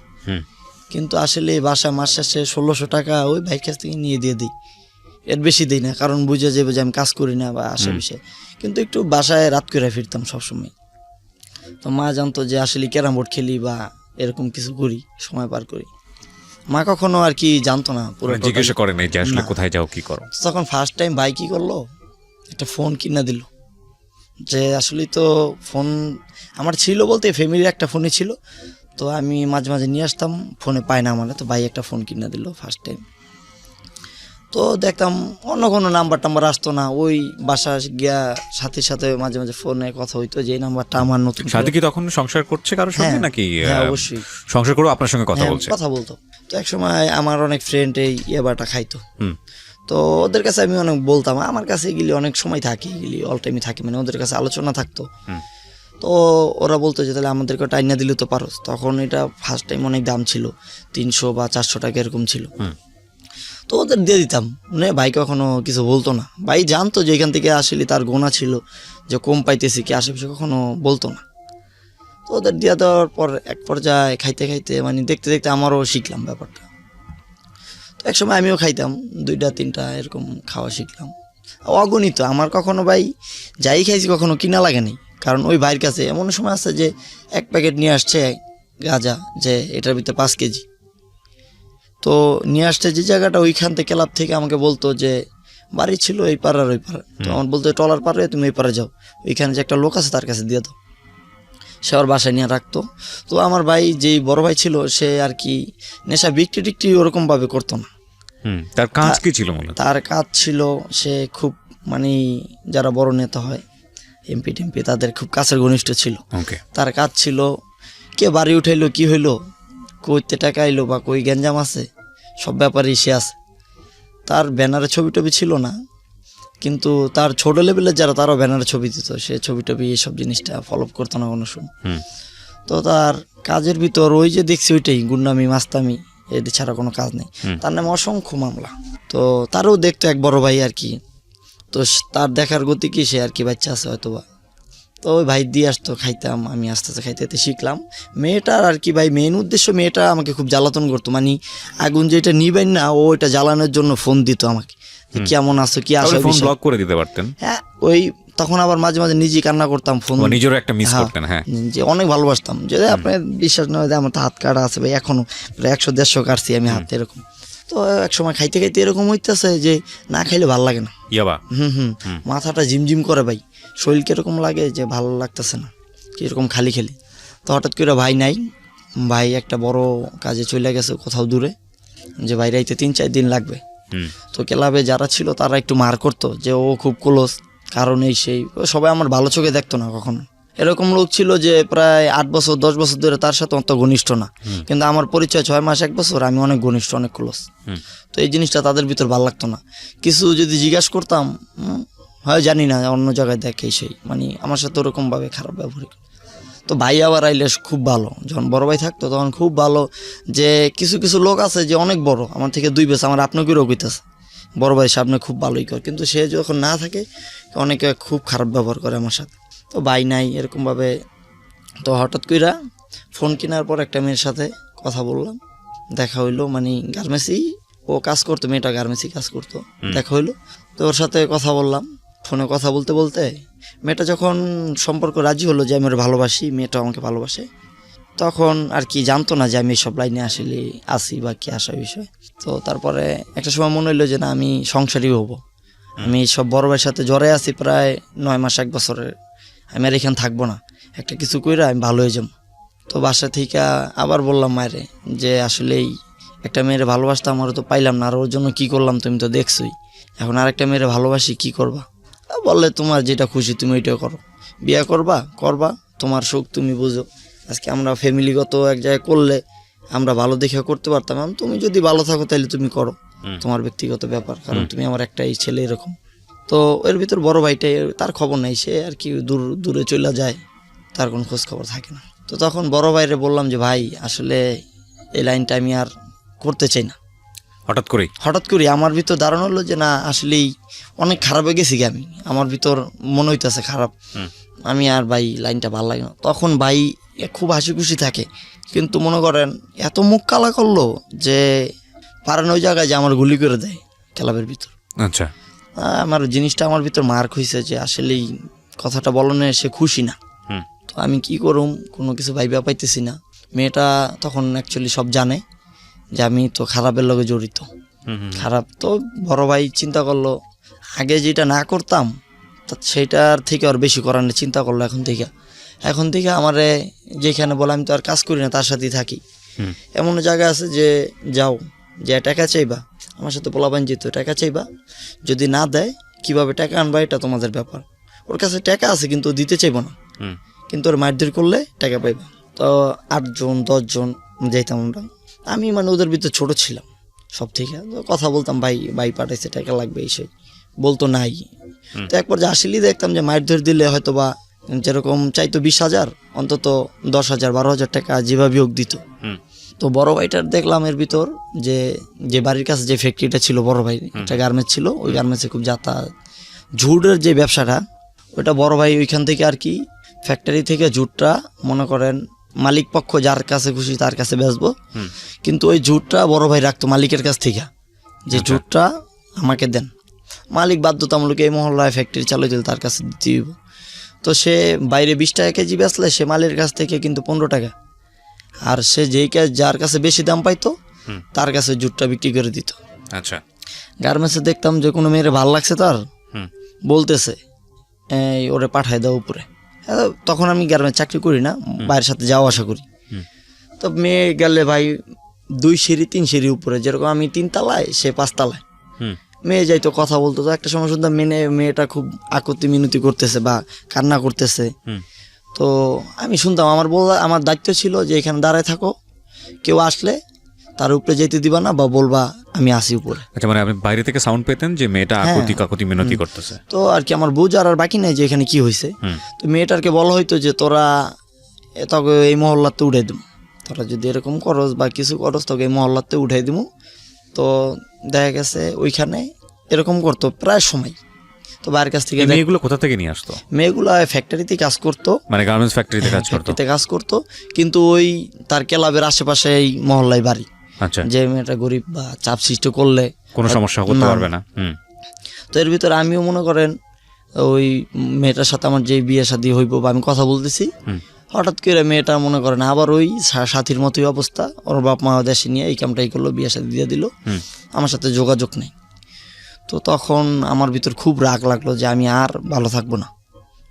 S1: কিন্তু আসলে বাসায় মাস শেষে 1600 টাকা ওই ভাইয়ের কাছ থেকে নিয়ে দিয়ে দিই, এর বেশি দিই না, কারণ বুঝে যাবে যে আমি কাজ করি না বা আসে বিষয়। কিন্তু একটু বাসায় রাত করে ফিরতাম সবসময়। তো মা জানতো যে আসলে ক্যারাম বোর্ড খেলি বা এরকম কিছু করি, সময় পার করি। মা কখনো আর কি জানতো না পুরো,
S2: জিজ্ঞাসা করেন যে আসলে কোথায় যাও কি করো।
S1: তখন ফার্স্ট টাইম ভাই কি করলো, একটা ফোন কিনে দিল। যে আসলে তো ফোন আমার ছিল বলতে ফ্যামিলির একটা ফোনই ছিল, তো আমি মাঝে মাঝে নিয়ে আসতাম, ফোনে পাই না মানে, তো ভাই একটা ফোন কিনে দিল ফার্স্ট টাইম। তো দেখতাম অন্য কোনো নাম্বার টাম্বার আসতো না, ওই বাসা গিয়া সাথীর সাথে মাঝে মাঝে ফোনে কথা হইতো যে এই নাম্বারটা আমার নতুন।
S2: সাথী কি তখন সংসার করছে কারোর সঙ্গে নাকি?
S1: হ্যাঁ অবশ্যই
S2: সংসার করে আপনার সঙ্গে কথা বলছে,
S1: কথা বলতো। তো এক সময় আমার অনেক ফ্রেন্ড এই ইয়াবাটা খাইতো, তো ওদের কাছে আমি অনেক বলতাম, আমার কাছে এগুলি অনেক সময় থাকে, এগুলি অল টাইমই থাকে, মানে ওদের কাছে আলোচনা থাকতো। তো ওরা বলতো যে তাহলে আমাদেরকে টাইনা দিলে তো পারো। তখন এটা ফার্স্ট টাইম অনেক দাম ছিল, 300 বা 400 টাকা এরকম ছিল। তো ওদের দিয়ে দিতাম, মানে ভাই কখনো কিছু বলতো না। ভাই জানতো যে এখান থেকে আসলে তার গোনা ছিল যে কম পাইতেছি কি আশেপাশে, কখনো বলতো না। তো ওদের দিয়ে দেওয়ার পর এক পর্যায়ে খাইতে খাইতে মানে দেখতে দেখতে আমারও শিখলাম ব্যাপারটা। তো তো একসময় আমিও খাইতাম 2-3টা এরকম খাওয়া শিখলাম। অগণিত আমার কখনো ভাই যাই খাইছি কখনো কিনা লাগেনি, কারণ ওই ভাইয়ের কাছে এমন সময় আছে যে 1 প্যাকেট নিয়ে আসছে গাঁজা, যে এটার ভিতরে 5 কেজি। তো নিয়ে আসছে যে জায়গাটা, ওইখান থেকে ক্লাব থেকে আমাকে বলতো যে বাড়ি ছিল এই পাড়ার ওই পাড়া, তো আমার বলতো টলার পাড়ে তুমি এই পাড়ে যাও, ওইখানে যে একটা লোক আছে তার কাছে দিয়ে দাও, সে ওর বাসায় নিয়ে রাখতো। তো আমার ভাই যেই বড় ভাই ছিল সে আর কি নেশা বিক্রি টিক্রি ওরকমভাবে করতো না।
S2: তার কাজ কি ছিল মূলত?
S1: তার কাজ ছিল সে খুব মানে যারা বড় নেতা হয় এমপি টেমপি তাদের খুব কাছের ঘনিষ্ঠ ছিল।
S2: ওকে।
S1: তার কাজ ছিল কে বাড়ি উঠাইলো, কি হইলো, কইতে টাকা আইলো বা কই গ্যাঞ্জাম আছে, সব ব্যাপারেই সে আছে। তার ব্যানারে ছবি টবি ছিল না, কিন্তু তার ছোট লেভেলের যারা তারাও ব্যানারে ছবি দিত, সে ছবি টবি এইসব জিনিসটা ফলো করতো না কোনো সময়। তো তার কাজের ভিতর ওই যে দেখছি ওইটাই গুন্ডামি মাস্তামি, এদের ছাড়া কোনো কাজ নেই। তার নামে অসংখ্য মামলা। তো তারও দেখতো এক বড় ভাই আর কি, তো তার দেখার গতি কি সে আর কি বাচ্চা আছে হয়তো বা, তো ওই ভাই দিয়ে আসতো, খাইতাম আমি, আস্তে আস্তে খাইতে খাইতে শিখলাম। মেয়েটার আর কি ভাই মেন উদ্দেশ্য, মেয়েটা আমাকে খুব জ্বালাতন করতো, মানে আগুন যেটা নিবেন না ও ওইটা জ্বালানোর জন্য ফোন দিত আমাকে, যে কেমন আছো কি আসো।
S2: ফোন ব্লক করে দিতে পারতেন?
S1: হ্যাঁ, ওই তখন আবার মাঝে মাঝে নিজেই কান্না করতাম, ফোন
S2: নিজেরও একটা মিস করতেন। হ্যাঁ,
S1: যে অনেক ভালোবাসতাম, যদি আপনার বিশ্বাস না হয় আমার তো হাত কাটা আছে ভাই, এখনো 100-150 কাটছি আমি হাতে এরকম। তো এক সময় খাইতে খাইতে এরকম হইতেছে যে না খাইলে ভালো লাগে না,
S2: ইয়াবা
S1: মাথাটা ঝিমঝিম করে ভাই, শরীর কিরকম লাগে যে ভালো লাগতেছে না, কিরকম খালি খালি। তো হঠাৎ করে ভাই নাই, ভাই একটা বড় কাজে চলে গেছে কোথাও দূরে, যে ভাই রাইতে 3-4 দিন লাগবে। তো ক্লাবে যারা ছিল তারা একটু মার করতো যে ও খুব ক্লোজ, কারণ এই সেই, সবাই আমার ভালো চোখে দেখতো না কখনো। এরকম লোক ছিল যে প্রায় 8 বছর 10 বছর ধরে তার সাথে অত ঘনিষ্ঠ না, কিন্তু আমার পরিচয় 6 মাস 1 বছর আমি অনেক ঘনিষ্ঠ, অনেক ক্লোজ। তো এই জিনিসটা তাদের ভিতর ভালো লাগতো না। কিছু যদি জিজ্ঞাসা করতাম, হয় জানি না, অন্য জায়গায় দেখে সেই, মানে আমার সাথে ওরকমভাবে খারাপ ব্যবহার। তো ভাই আবার আইলে খুব ভালো, যখন বড় ভাই থাকতো তখন খুব ভালো, যে কিছু কিছু লোক আছে যে অনেক বড় আমার থেকে 2 বছর, আমার আপনাকেও কইতেছে বড় ভাই সামনে খুব ভালোই কর, কিন্তু সে যখন না থাকে অনেকে খুব খারাপ ব্যবহার করে আমার সাথে। তো ভাই নাই এরকমভাবে। তো হঠাৎ কইরা ফোন কেনার পর একটা মেয়ের সাথে কথা বললাম, দেখা হইলো, মানে গার্মেন্টসই ও কাজ করতো, মেয়েটা গার্মেন্টসই কাজ করতো, দেখা হইলো। তো ওর সাথে কথা বললাম, ফোনে কথা বলতে বলতে মেয়েটা যখন সম্পর্ক রাজি হলো যে আমি ওর ভালোবাসি, মেয়েটা আমাকে ভালোবাসে, তখন আর কি জানতো না যে আমি সব লাইনে আসলে আসি বা কি আসা বিষয়। তো তারপরে একটা সময় মনে হইলো যে না আমি সংসারী হবো, আমি সব বড় ভাইয়ের সাথে জ্বরে আছি প্রায় 9 মাস 1 বছরের, আমি আর এখানে থাকবো না, একটা কিছু কইরা আমি ভালো হয়ে যাবো। তো বাসা থেকে আবার বললাম মায়েরে যে আসলেই একটা মেয়েরে ভালোবাসতাম, আমারও তো পাইলাম না, আর ওর জন্য কি করলাম তুমি তো দেখছোই, এখন আরেকটা মেয়েরে ভালোবাসি, কি করবা? বললে তোমার যেটা খুশি তুমি ওইটা করো, বিয়ে করবা করবা, তোমার সুখ তুমি বুঝো। আজকে আমরা ফ্যামিলিগত এক জায়গায় করলে আমরা ভালো দেখে করতে পারতাম, তুমি যদি ভালো থাকো তাহলে তুমি করো, তোমার ব্যক্তিগত ব্যাপার, কারণ তুমি আমার একটাই ছেলে এরকম। তো এর ভিতর বড় ভাইটাই, তার খবর নাই, সে আর কি দূরে চলে যায়, তার কোনো খোঁজ খবর থাকে না। তো তখন বড় ভাইরে বললাম যে ভাই আসলে এই লাইনটা আমি আর করতে চাই না। হঠাৎ করে আমার ভিতর ধারণা হলো যে না আসলেই অনেক খারাপ হয়ে গেছি, আমি আমার ভিতর মনে হইতেছে খারাপ, আমি আর ভাই লাইনটা ভালো লাগে না। তখন ভাই খুব হাসি খুশি থাকে, কিন্তু মনে করেন এত মুখ কালা করলো যে পারেন ওই জায়গায় যে আমার গুলি করে দেয় ক্লাবের ভিতর।
S2: আচ্ছা,
S1: আমার জিনিসটা আমার ভিতর মার্ক হয়েছে যে আসলেই কথাটা বলনে সে খুশি না। তো আমি কি করুম, কোনো কিছু ভাইবা পাইতেছি না। মেয়েটা তখন অ্যাকচুয়ালি সব জানে যে আমি তো খারাপের লগে জড়িত, খারাপ। তো বড় ভাই চিন্তা করলো আগে যেটা না করতাম সেটার থেকে আর বেশি করার চিন্তা করলো। এখন থেকে আমারে যেখানে বলে আমি তো আর কাজ করি না, তার সাথেই থাকি। এমন জায়গা আছে যে যাও, যে টাকা চাইবা, আমার সাথে পোলাপান যেত, টাকা চাইবা, যদি না দেয় কিভাবে টাকা আনবা এটা তোমাদের ব্যাপার। ওর কাছে টাকা আছে কিন্তু দিতে চাইবো না, কিন্তু ওর মারধর করলে টাকা পাইবা। তো 8 জন 10 জন যাইতাম আমরা, আমি মানে ওদের ভিতরে ছোট ছিলাম সব থেকে। কথা বলতাম ভাই পাঠাইছে টাকা লাগবে, এসে বলতো নাই। তো একবার যে আসলেই দেখতাম যে মারধর দিলে হয়তো বা যেরকম চাইতো 20,000 অন্তত 10,000 12,000 টাকা যেভাবে হোক দিত। তো বড় ভাইটার দেখলাম এর ভিতর যে বাড়ির কাছে যে ফ্যাক্টরিটা ছিল, বড় ভাই একটা গার্মেন্টস ছিল, ওই গার্মেন্টসে খুব যাতায়াত, ঝুটের যে ব্যবসাটা, ওইটা বড় ভাই ওইখান থেকে আর কি ফ্যাক্টরি থেকে ঝুটটা মনে করেন মালিক পক্ষ যার কাছে খুশি তার কাছে বেচবো, কিন্তু ওই ঝুটটা বড় ভাই রাখতো মালিকের কাছ থেকে, যে
S2: আচ্ছা।
S1: জুটটা আমাকে দেন। মালিক বাধ্যতামূলক এই মহল্লায় ফ্যাক্টরি চালু দিলে তার কাছে দিতে হইব। তো সে বাইরে 20 টাকা কেজি বেচলে সে মালির কাছ থেকে কিন্তু 15 টাকা, আর সে যার কাছে বেশি দাম পাইতো
S2: হুম।
S1: তার কাছে জুটটা বিক্রি করে দিত।
S2: আচ্ছা।
S1: গার্মেন্টসে দেখতাম যে কোনো মেয়ের ভালো লাগছে তার,
S2: হুম।
S1: বলতেছে এই ওরে পাঠায় দাও উপরে। তখন আমি গার্মেন্টস চাকরি করি না, বাইরের সাথে যাওয়া আসা করি।
S2: হুম।
S1: তো মেয়ে গেলে ভাই 2 সিঁড়ি 3 সিঁড়ি উপরে, যেরকম আমি 3 তলায় সে 5 তলায়।
S2: হুম।
S1: মেয়ে যাইতো কথা বলতো, তো একটা সময় শুনতাম মেয়েটা খুব আকুতি মিনতি করতেছে বা কান্না করতেছে।
S2: হুম।
S1: তো আমি শুনতাম, আমার দায়িত্ব ছিল যে এখানে দাঁড়ায় থাকো, কেউ আসলে তার উপরে যেতে দিবা না বা বলবা আমি আসি উপরে।
S2: আচ্ছা, মানে আপনি বাইরে থেকে সাউন্ড পেতেন যে মেয়েটা
S1: হ্যাঁ।
S2: আকুতি কাকুতি মিনতি করতেছে।
S1: তো আর কি আমার বোঝার আর বাকি নাই যে এখানে কি হয়েছে।
S2: হুম।
S1: তো মেয়েটারকে বলা হইতো যে তোরা তোকে এই মহল্লাতে উঠাই দিব, তোরা যদি এরকম করস বা কিছু করস তোকে এই মহল্লাতে উঠাই দিব। তো দেখা গেছে ওইখানে এরকম করতো প্রায় সময়। তো বাইরের কাছ থেকে
S2: এই মেয়েগুলো কোথা থেকে নিয়ে আসতো?
S1: মেয়েগুলা ফ্যাক্টরিতে কাজ করতো,
S2: মানে গার্মেন্টস ফ্যাক্টরিতে কাজ করতো?
S1: ফ্যাক্টরিতে কাজ করতো, কিন্তু ওই তার ক্লাবের আশেপাশে এই মহল্লায় বাড়ি।
S2: আচ্ছা।
S1: যে মেয়েটা গরিব বা চাপ সৃষ্টি করলে
S2: কোনো সমস্যা করতে পারবে না। হুম।
S1: তো এর ভিতরে আমিও মনে করেন ওই মেয়েটার সাথে আমার যে বিয়ে শাদী হইব বা আমি কথা বলতেছি,
S2: হুম।
S1: হঠাৎ করে মেয়েটা মনে করেন আবার ওই সাথীর মতোই অবস্থা, ওর বাপ মা দেশে নিয়ে এই কামটাই করলো, বিয়ে শাদী দিয়ে দিল,
S2: হুম।
S1: আমার সাথে যোগাযোগ নেই। তো তখন আমার ভিতর খুব রাগ লাগলো যে আমি আর ভালো থাকবো না,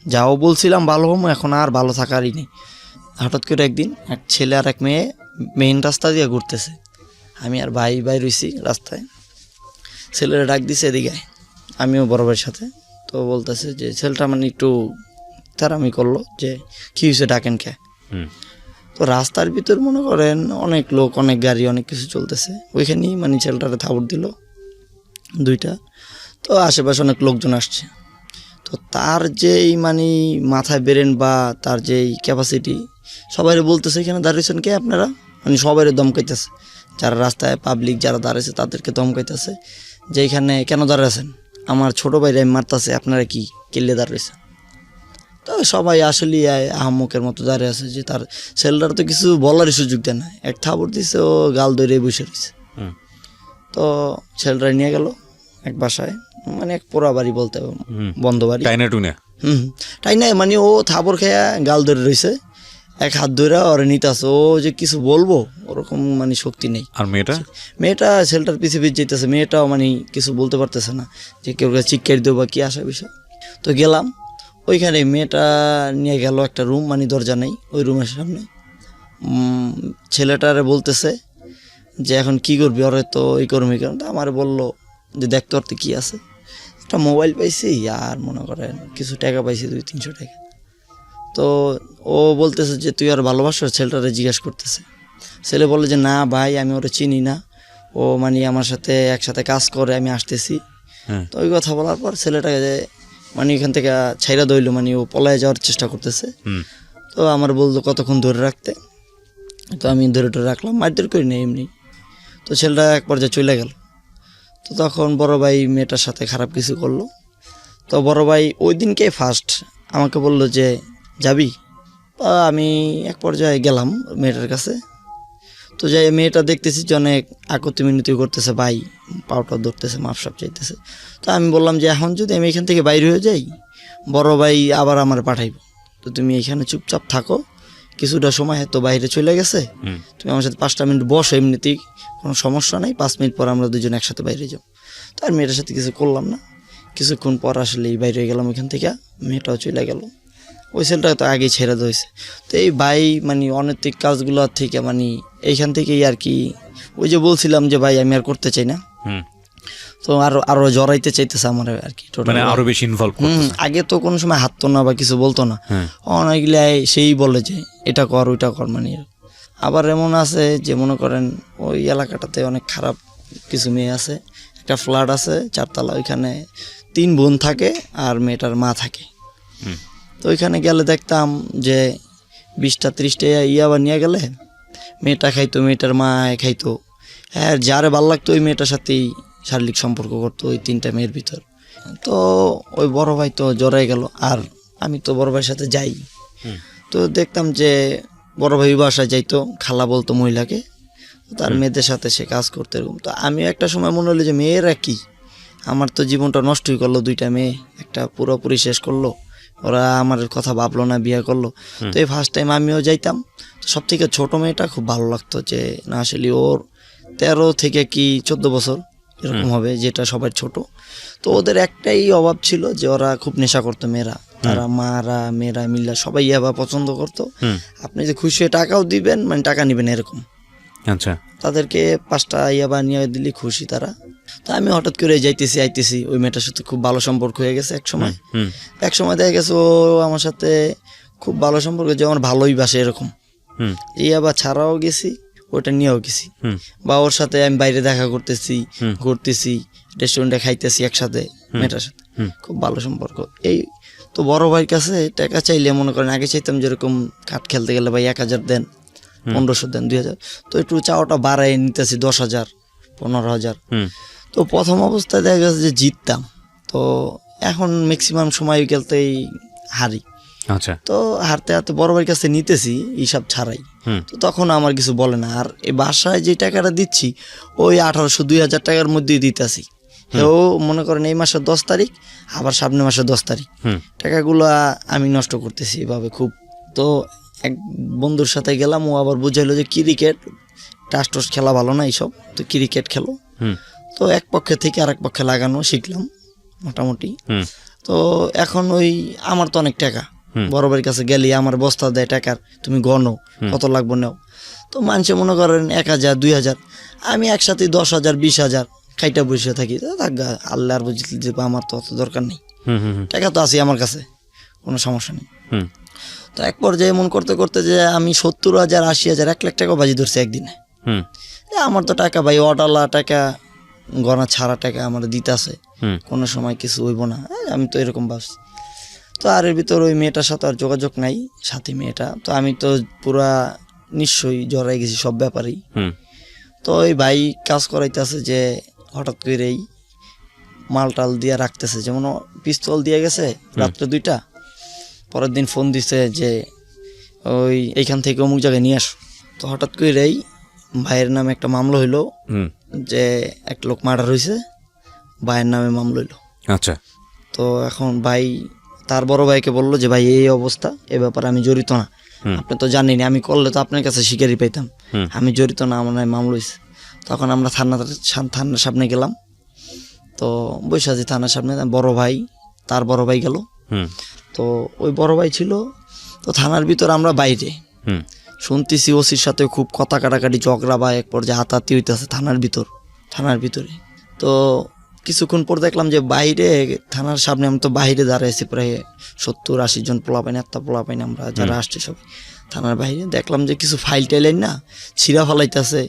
S1: যাও বলছিলাম ভালো হবো, এখন আর ভালো থাকারই নেই। হঠাৎ করে একদিন এক ছেলে আর এক মেয়ে মেইন রাস্তা দিয়ে ঘুরতেছে, আমি আর ভাই রইছি রাস্তায়। ছেলেরা ডাক দিছে এদিকে আয়। আমিও বড় ভাইয়ের সাথে। তো বলতেছে যে ছেলেটা মানে একটু তারামি করলো যে কী হয়েছে ডাকেন কে।
S2: হুম।
S1: তো রাস্তার ভিতর মনে করেন অনেক লোক, অনেক গাড়ি, অনেক কিছু চলতেছে, ওইখানেই মানে ছেলেটারে থাবড় দিল 2টা। তো আশেপাশে অনেক লোকজন আসছে। তো তার যেই মানে মাথায় বেরেন বা তার যেই ক্যাপাসিটি, সবাই বলতেছে এখানে দাঁড়িয়েছেন কে আপনারা, মানে সবাই দমকাইতেছে, যারা রাস্তায় পাবলিক যারা দাঁড়িয়েছে তাদেরকে দমকাইতেছে যে এখানে কেন দাঁড়িয়েছেন, আমার ছোটো ভাইরা মারতেছে, আপনারা কি কেলে দাঁড়িয়েছেন। তো সবাই আসলে আহমকের মতো দাঁড়িয়ে আছে, যে তার ছেলেটার তো কিছু বলারই সুযোগ দেয় না, এক থাবড় দিছে, ও গাল ধরে বসে রয়েছে।
S2: হুম।
S1: তো ছেলেটা নিয়ে গেল এক বাসায়, মানে এক পোড়া বাড়ি বলতে হবে,
S2: হুম।
S1: বন্ধ বাড়ি।
S2: টাইনা টুনে?
S1: তাই না, মানে ও থাবড় খেয়া গাল ধরে রয়েছে, এক হাত ধরে ওরে নিতেছে, ও যে কিছু বলবো ওরকম মানে শক্তি নেই।
S2: আর
S1: মেয়েটা ছেলেটার পিছিয়ে যেতেছে, মেয়েটাও মানে কিছু বলতে পারতেছে না যে কেউ চিৎকার দেবো বা কি আসা বিষয়। তো গেলাম ওইখানে, মেয়েটা নিয়ে গেল একটা রুম, মানে দরজা নেই, ওই রুমের সামনে ছেলেটারে বলতেছে যে এখন কি করবি, ওরে তো এই করবি কেন। আমার বললো যে দেখতে পারতে কি আছে, একটা মোবাইল পাইছি আর মনে করেন কিছু টাকা পাইছি 200-300 টাকা। তো ও বলতেছে যে তুই আর ভালোবাসো, ছেলেটারে জিজ্ঞেস করতেছে। ছেলে বলে যে না ভাই আমি ওরে চিনি না, ও মানে আমার সাথে একসাথে কাজ করে, আমি আসতেছি। তো ওই কথা বলার পর ছেলেটাকে মানে এখান থেকে ছাইরা দইল, মানে ও পলায় যাওয়ার চেষ্টা করতেছে। তো আমার বললো কতক্ষণ ধরে রাখতে, তো আমি ধরে রাখলাম, মারধর করি না এমনি। তো ছেলেটা এক পর্যায়ে চলে গেল। তো তখন বড় ভাই মেয়েটার সাথে খারাপ কিছু করলো। তো বড় ভাই ওই দিনকে ফার্স্ট আমাকে বললো যে যাবি। আমি এক পর্যায়ে গেলাম মেয়েটার কাছে। তো যাই মেয়েটা দেখতেছি যে অনেক আকুতি মিনতি করতেছে, ভাই পাউটা ধরতেছে, মাপসাপ চাইতেছে। তো আমি বললাম যে এখন যদি আমি এখান থেকে বাইরে হয়ে যাই, বড় ভাই আবার আমার পাঠাইব, তো তুমি এখানে চুপচাপ থাকো, কিছুটা সময় হয়তো বাইরে চলে গেছে, তুমি আমার সাথে 5টা মিনিট বসো, এমনিতেই কোনো সমস্যা নাই, 5 মিনিট পর আমরা দুজন একসাথে বাইরে যাও। তো আর মেয়েটার সাথে কিছু করলাম না, কিছুক্ষণ পর আসলে বাইরে হয়ে গেলাম এখান থেকে, মেয়েটাও চলে গেল। ওই ছেলেটা তো আগেই ছেড়ে দিয়েছে। তো এই ভাই মানে অনৈতিক কাজগুলো থেকে মানে এইখান থেকেই আর কি, ওই যে বলছিলাম যে ভাই আমি আর করতে চাই না, তো আরো জড়াইতে চাইতেছে আমার আর কি,
S2: মানে আরো বেশি ইনভলভ।
S1: আগে তো কোনো সময় হাঁটতো না বা কিছু বলতো না, অনেকগুলো সেই বলে যে এটা কর ওইটা কর, মানে আবার এমন আছে যে মনে করেন ওই এলাকাটাতে অনেক খারাপ কিছু মেয়ে আছে, একটা ফ্ল্যাট আছে 4 তলা, ওইখানে 3 বোন থাকে আর মেয়েটার মা থাকে। তো ওইখানে গেলে দেখতাম যে 20টা-30টা আবার নিয়ে গেলে মেয়েটা খাইতো, মেয়েটার মা খাইতো, হ্যাঁ যারে ভালো লাগতো ওই মেয়েটার সাথেই শারীরিক সম্পর্ক করতো ওই 3টা মেয়ের ভিতর। তো ওই বড় ভাই তো জড়াই গেল, আর আমি তো বড় ভাইয়ের সাথে যাই। তো দেখতাম যে বড় ভাই বাসায় যাইতো, খালা বলতো মহিলাকে তার মেয়েদের সাথে সে কাজ করতে এরকম। তো আমিও একটা সময় মনে হলো যে মেয়েরা কি, আমার তো জীবনটা নষ্টই করলো, 2টা মেয়ে একটা পুরোপুরি শেষ করলো, ওরা আমার কথা ভাবলো না, বিয়ে করলো। তো এই ফার্স্ট টাইম আমিও যাইতাম। তো সব থেকে ছোটো মেয়েটা খুব ভালো লাগতো, যে না আসলে ওর 13 থেকে কি 14 বছর এরকম হবে, যেটা সবার ছোট। তো ওদের একটাই অভাব ছিল যে ওরা খুব নেশা করতো মেয়েরা, তারা মেয়েরা মিল্লা সবাই ইয়াবা পছন্দ করতো। আপনি যে খুশি হয়ে টাকাও দিবেন, মানে টাকা নিবেন এরকম।
S2: আচ্ছা,
S1: তাদেরকে 5টা ইয়াবা নিয়ে দিলে খুশি তারা। তো আমি হঠাৎ করে যাইতেছি আইতেছি, ওই মেয়েটার সাথে খুব ভালো সম্পর্ক হয়ে গেছে এক সময় দেখা গেছে ও আমার সাথে খুব ভালো সম্পর্ক, যে আমার ভালোই বাসে এরকম। ইয়াবা ছাড়াও গেছি, ওটা নিয়েও গেছি, বা ওর সাথে আমি বাইরে দেখা করতেছি, ঘুরতেছি, রেস্টুরেন্টে খাইতেছি একসাথে, মেয়েটার সাথে খুব ভালো সম্পর্ক। এই তো বড় ভাইয়ের কাছে টাকা চাইলে মনে করেন আগে চাইতাম যেরকম কাঠ খেলতে গেলে ভাই 1000 দেন, 1500 দেন, 2000, তো একটু চাওয়াটা বাড়াই নিতেছি 10,000, 15,000। তো প্রথম অবস্থায় দেখা গেছে যে জিততাম, তো এখন ম্যাক্সিমাম সময় খেলতেই হারি।
S2: আচ্ছা,
S1: তো হারতে হারতে বড় ভাইয়ের কাছে নিতেছি হিসাব ছাড়াই, তো তখন আমার কিছু বলে না। আর এই বাসায় যে টাকাটা দিচ্ছি ওই 1800-2000 টাকার মধ্যেই দিতেছি। ও মনে করেন এই মাসের 10 তারিখ, আবার সামনের মাসের 10 তারিখ, টাকাগুলো আমি নষ্ট করতেছি এভাবে খুব। তো এক বন্ধুর সাথে গেলাম, ও আবার বুঝাইলো যে ক্রিকেট টাস খেলা ভালো না এইসব, তো ক্রিকেট খেলো। তো এক পক্ষে থেকে আরেক পক্ষে লাগানো শিখলাম মোটামুটি। তো এখন ওই আমার তো অনেক টাকা, বড় ভাইয়ের কাছে গেলে আমার বস্তা দেয় টাকার, তুমি গণো কত লাগবো নাও। তো মানুষে মনে করেন 1000, 2000, আমি একসাথে 10,000, 20,000 খাইটা বসে থাকি। আল্লাহর বুঝতে যে আমার তো অত দরকার নেই, টাকা তো আছে আমার কাছে, কোনো সমস্যা নেই। তো এক পর্যায়ে মন করতে করতে যে আমি 70,000, 80,000, 1 লাখ টাকা বাজি ধরছি একদিনে। আমার তো টাকা ভাই অডালা টাকা, গণা ছাড়া টাকা আমার দিতে আছে, কোনো সময় কিছু হইব না, আমি তো এরকম ভাবছি। তো আর এর ভিতর ওই মেয়েটার সাথে আর যোগাযোগ নাই, সাথী মেয়েটা। তো আমি তো পুরা নিশ্চয়ই জড়াই গেছি সব ব্যাপারেই। তো ওই ভাই কাজ করাইতেছে যে হঠাৎ করেই মালটাল দিয়া রাখতেছে, যেমন পিস্তল দিয়ে গেছে রাত্রে 2টা, পরের দিন ফোন দিছে যে ওই এইখান থেকে অমুক জায়গায় নিয়ে আসো। তো হঠাৎ করেই ভাইয়ের নামে একটা মামলা হইলো, যে এক লোক মার্ডার হয়েছে, ভাইয়ের নামে মামলা হইলো।
S2: আচ্ছা,
S1: তো এখন ভাই তার বড় ভাইকে বললো যে ভাই এই অবস্থা, এ ব্যাপারে আমি জড়িত না, আপনি তো জানেন, আমি করলে তো আপনার কাছে স্বীকারই পাইতাম, আমি জড়িত না, আমার মামলা হয়েছে। তখন আমরা থানার সামনে গেলাম। তো বৈশাখী থানার সামনে বড় ভাই, তার বড় ভাই গেল। তো ওই বড় ভাই ছিল, তো থানার ভিতর আমরা বাইরে শুনতেছি ওসির সাথে খুব কথা কাটাকাটি, ঝগড়া বা এক পর্যায়ে হাতাহাতি হইতেছে থানার ভিতরে। তো কিছুক্ষণ পর দেখলাম যে বাইরে থানার সামনে, আমি তো বাইরে দাঁড়াইছি, প্রায় 70-80 জন পোলাপাইন, পোলাপাইন আমরা যারা আসছে সবাই থানার বাইরে। দেখলাম যে কিছু ফাইল টাইলেন না ছিঁড়া ফালাইতেছে,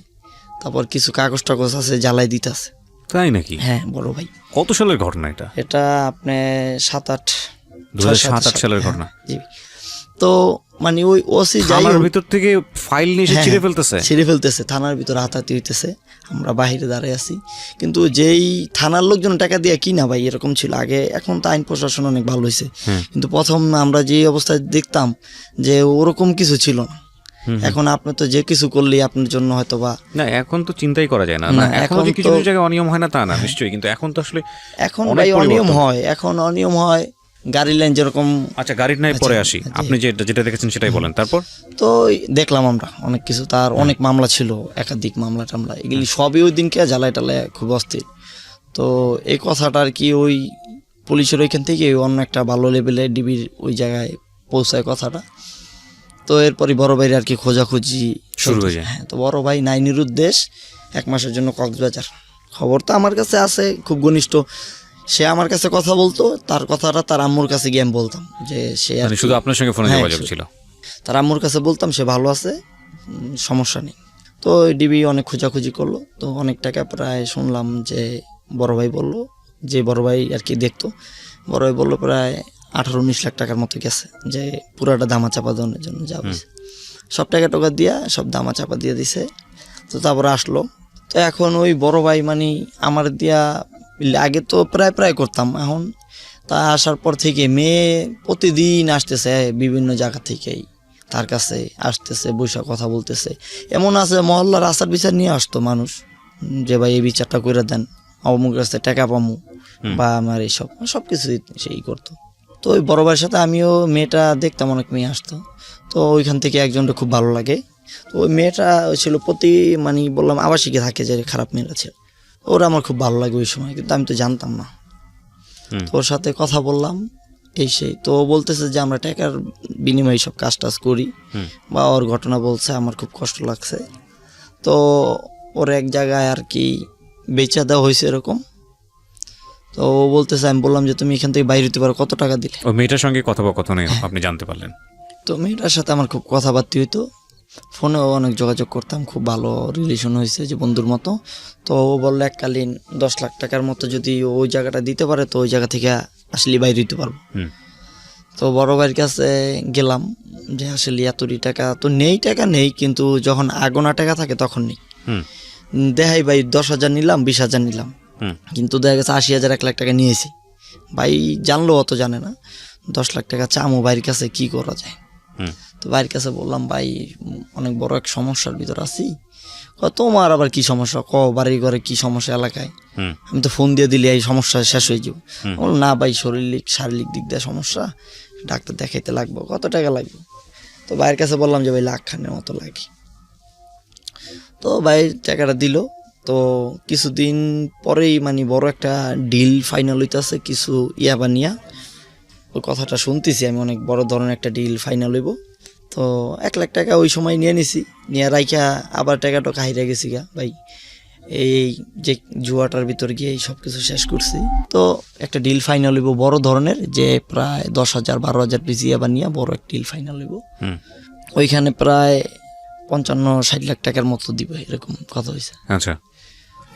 S1: তারপর কিছু কাগজ টাগজ আছে জ্বালাই দিতেছে।
S2: তাই নাকি?
S1: হ্যাঁ বড় ভাই।
S2: কত সালের ঘটনা এটা?
S1: এটা আপনি
S2: 2007-8 সালের ঘটনা।
S1: তো মানে ওই ওসি
S2: থানার ভিতর থেকে ফাইল নিয়ে ছিঁড়ে ফেলতেছে,
S1: থানার ভিতর হাতাহাতি হইতেছে, আমরা বাইরে দাঁড়াই আছি। কিন্তু যেই থানার লোকজন টাকা দিয়ে কিনা ভাই এরকম ছিল আগে, এখন তো আইন প্রশাসন অনেক ভালো হয়েছে, কিন্তু প্রথম আমরা যে অবস্থায় দেখতাম যে ওরকম কিছু ছিল না। এখন আপনি তো যে কিছু করলে আপনার জন্য হয়তো বা
S2: না, এখন তো চিন্তাই করা যায় না। এখন কিছু জায়গায় অনিয়ম হয় না তা না, নিশ্চয়ই, কিন্তু এখন তো আসলে
S1: এখন ভাই অনিয়ম হয়, গাড়ি লাইন যেরকম।
S2: আচ্ছা, গাড়ির নাই পরে আসি, আপনি যেটা দেখেছেন সেটাই বলেন। তারপর
S1: তো দেখলাম আমরা অনেক কিছু, তার অনেক মামলা ছিল, একাধিক মামলা টামলা, এগুলি সবই ওই দিনকে জ্বালায় টালায় খুব অস্থির। তো এই কথাটা আর কি ওই পুলিশের ওইখান থেকে অন্য একটা ভালো লেভেলে ডিবির ওই জায়গায় পৌঁছায় কথাটা। তো এরপরই বড় ভাইয়ের আর কি খোঁজাখুঁজি
S2: শুরু হয়ে যায়।
S1: হ্যাঁ, তো বড় ভাই নাই নিরুদ্দেশ 1 মাসের জন্য কক্সবাজার। খবর তো আমার কাছে আছে, খুব ঘনিষ্ঠ, সে আমার কাছে কথা বলতো, তার কথাটা তার আম্মুর কাছে গিয়ে আমি বলতাম যে সে
S2: শুধু আপনার সঙ্গে ফোনে যোগাযোগ ছিল,
S1: তার আম্মুর কাছে বলতাম সে ভালো আছে, সমস্যা নেই। তো ডিবি অনেক খোঁজাখুঁজি করলো, তো অনেক টাকা প্রায় শুনলাম যে বড় ভাই বললো, যে বড় ভাই আর কি দেখতো, বড় ভাই বললো প্রায় 18-19 লাখ টাকার মতো গেছে, যে পুরাটা দামা চাপা দেওয়ার জন্য যা হয়েছে সব টাকা টোকা দিয়া সব দামা চাপা দিয়ে দিছে। তো তারপরে আসলো। তো এখন ওই বড় ভাই মানে আমার দিয়া আগে তো প্রায় করতাম, এখন তা আসার পর থেকে মেয়ে প্রতিদিন আসতেছে বিভিন্ন জায়গা থেকেই, তার কাছে আসতেছে, বৈশা কথা বলতেছে। এমন আছে মহল্লার আচার বিচার নিয়ে আসতো মানুষ, যে ভাই এই বিচারটা করে দেন, অমুক কাছে টাকা পামু বা আমার এইসব সব কিছুই সেই করতো। তো ওই বড় ভাইয়ের সাথে আমিও, মেয়েটা দেখতাম অনেক মেয়ে আসতো, তো ওইখান থেকে একজনটা খুব ভালো লাগে। তো ওই মেয়েটা ছিল প্রতি মানে বললাম আবাসিকে থাকে, যে খারাপ মেয়েরা ছিল, ওরা আমার খুব ভালো লাগে ওই সময়, কিন্তু আমি তো জানতাম না। তো ওর সাথে কথা বললাম এই সেই, তো ও বলতেছে যে আমরা টাকার বিনিময়ে সব কাজ টাজ করি, বা ওর ঘটনা বলছে, আমার খুব কষ্ট লাগছে। তো ওর এক জায়গায় আর কি বেচা দেওয়া হয়েছে এরকম। তো ও বলতেছে, আমি বললাম যে তুমি এখান থেকে বাইরে হতে পারো, কত টাকা দিলে?
S2: ওই মেয়েটার সঙ্গে কথোপকথনে আপনি জানতে পারলেন?
S1: তো মেয়েটার সাথে আমার খুব কথাবার্তা হইতো, ফোনেও অনেক যোগাযোগ করতাম, খুব ভালো রিলেশন হয়েছে, যে বন্ধুর মতো। তো ও বললো এককালীন 10 লাখ টাকার মতো যদি ওই জায়গাটা দিতে পারে, তো ওই জায়গা থেকে আসলে বাইরে দিতে পারবো। তো বড় ভাইয়ের কাছে গেলাম, যে আসলে এতটি টাকা তো নেই, টাকা নেই, কিন্তু যখন আগোনা টাকা থাকে তখন নেই। দেখাই ভাই 10,000 নিলাম, 20,000 নিলাম, কিন্তু দেখা গেছে 80,000, 1 লাখ টাকা নিয়েছি। ভাই জানলো, অত জানে না। 10 লাখ টাকা চামো ভাইয়ের কাছে, কি করা যায়? তো ভাইয়ের কাছে বললাম, ভাই অনেক বড় এক সমস্যার ভিতর আছি। তোমার আবার কি সমস্যা? বাড়ি ঘরে কি সমস্যা এলাকায়? আমি তো ফোন দিয়ে দিলে এই সমস্যা শেষ হয়ে যাবো। বললাম না ভাই, শারীরিক দিক দিয়ে সমস্যা, ডাক্তার দেখাইতে লাগবো, কত টাকা লাগবে? তো ভাইয়ের কাছে বললাম যে ভাই 1,00,000 খানের মতো লাগে। তো ভাই টাকাটা দিল। তো কিছুদিন পরেই মানে বড় একটা ডিল ফাইনাল হইতেছে, কিছু ইয়াবা নিয়া। ওই কথাটা শুনতেছি আমি, অনেক বড় ধরনের একটা ডিল ফাইনাল হইব। তো 1 লাখ টাকা ওই সময় নিয়ে নিছি, নিয়ে রাইখা আবার টাকাটা হাইরা গেছি গা ভাই, এই যে জুয়াটার ভিতর গিয়ে সব কিছু শেষ করছি। তো একটা ডিল ফাইনাল হইব বড় ধরনের, যে প্রায় 10,000 12,000 পিসি আবার নিয়ে বড় একটা ডিল ফাইনাল হইব। ওইখানে প্রায় 55-60 লাখ টাকার মতো দিব, এরকম কথা হয়েছে।
S2: আচ্ছা।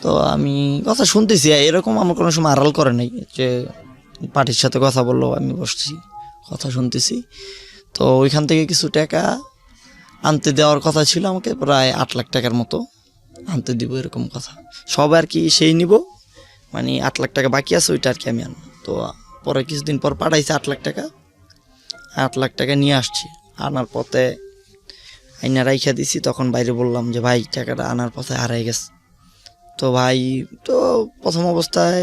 S1: তো আমি কথা শুনতেছি, এরকম আমার কোনো সময় আড়াল করে নাই, যে পার্টির সাথে কথা বললো, আমি বসছি কথা শুনতেছি। তো ওইখান থেকে কিছু টাকা আনতে দেওয়ার কথা ছিল আমাকে, প্রায় 8 লাখ টাকার মতো আনতে দিব, এরকম কথা। সব আর কি সেই নিব, মানে 8 লাখ টাকা বাকি আছে, ওইটা আর কি আমি আনবো। তো পরে কিছুদিন পর পাঠাইছে 8 লাখ টাকা। 8 লাখ টাকা নিয়ে আসছি, আনার পথে আইনা রাইখা দিছি। তখন বাইরে বললাম যে ভাই টাকাটা আনার পথে হারাই গেছে। তো ভাই তো প্রথম অবস্থায়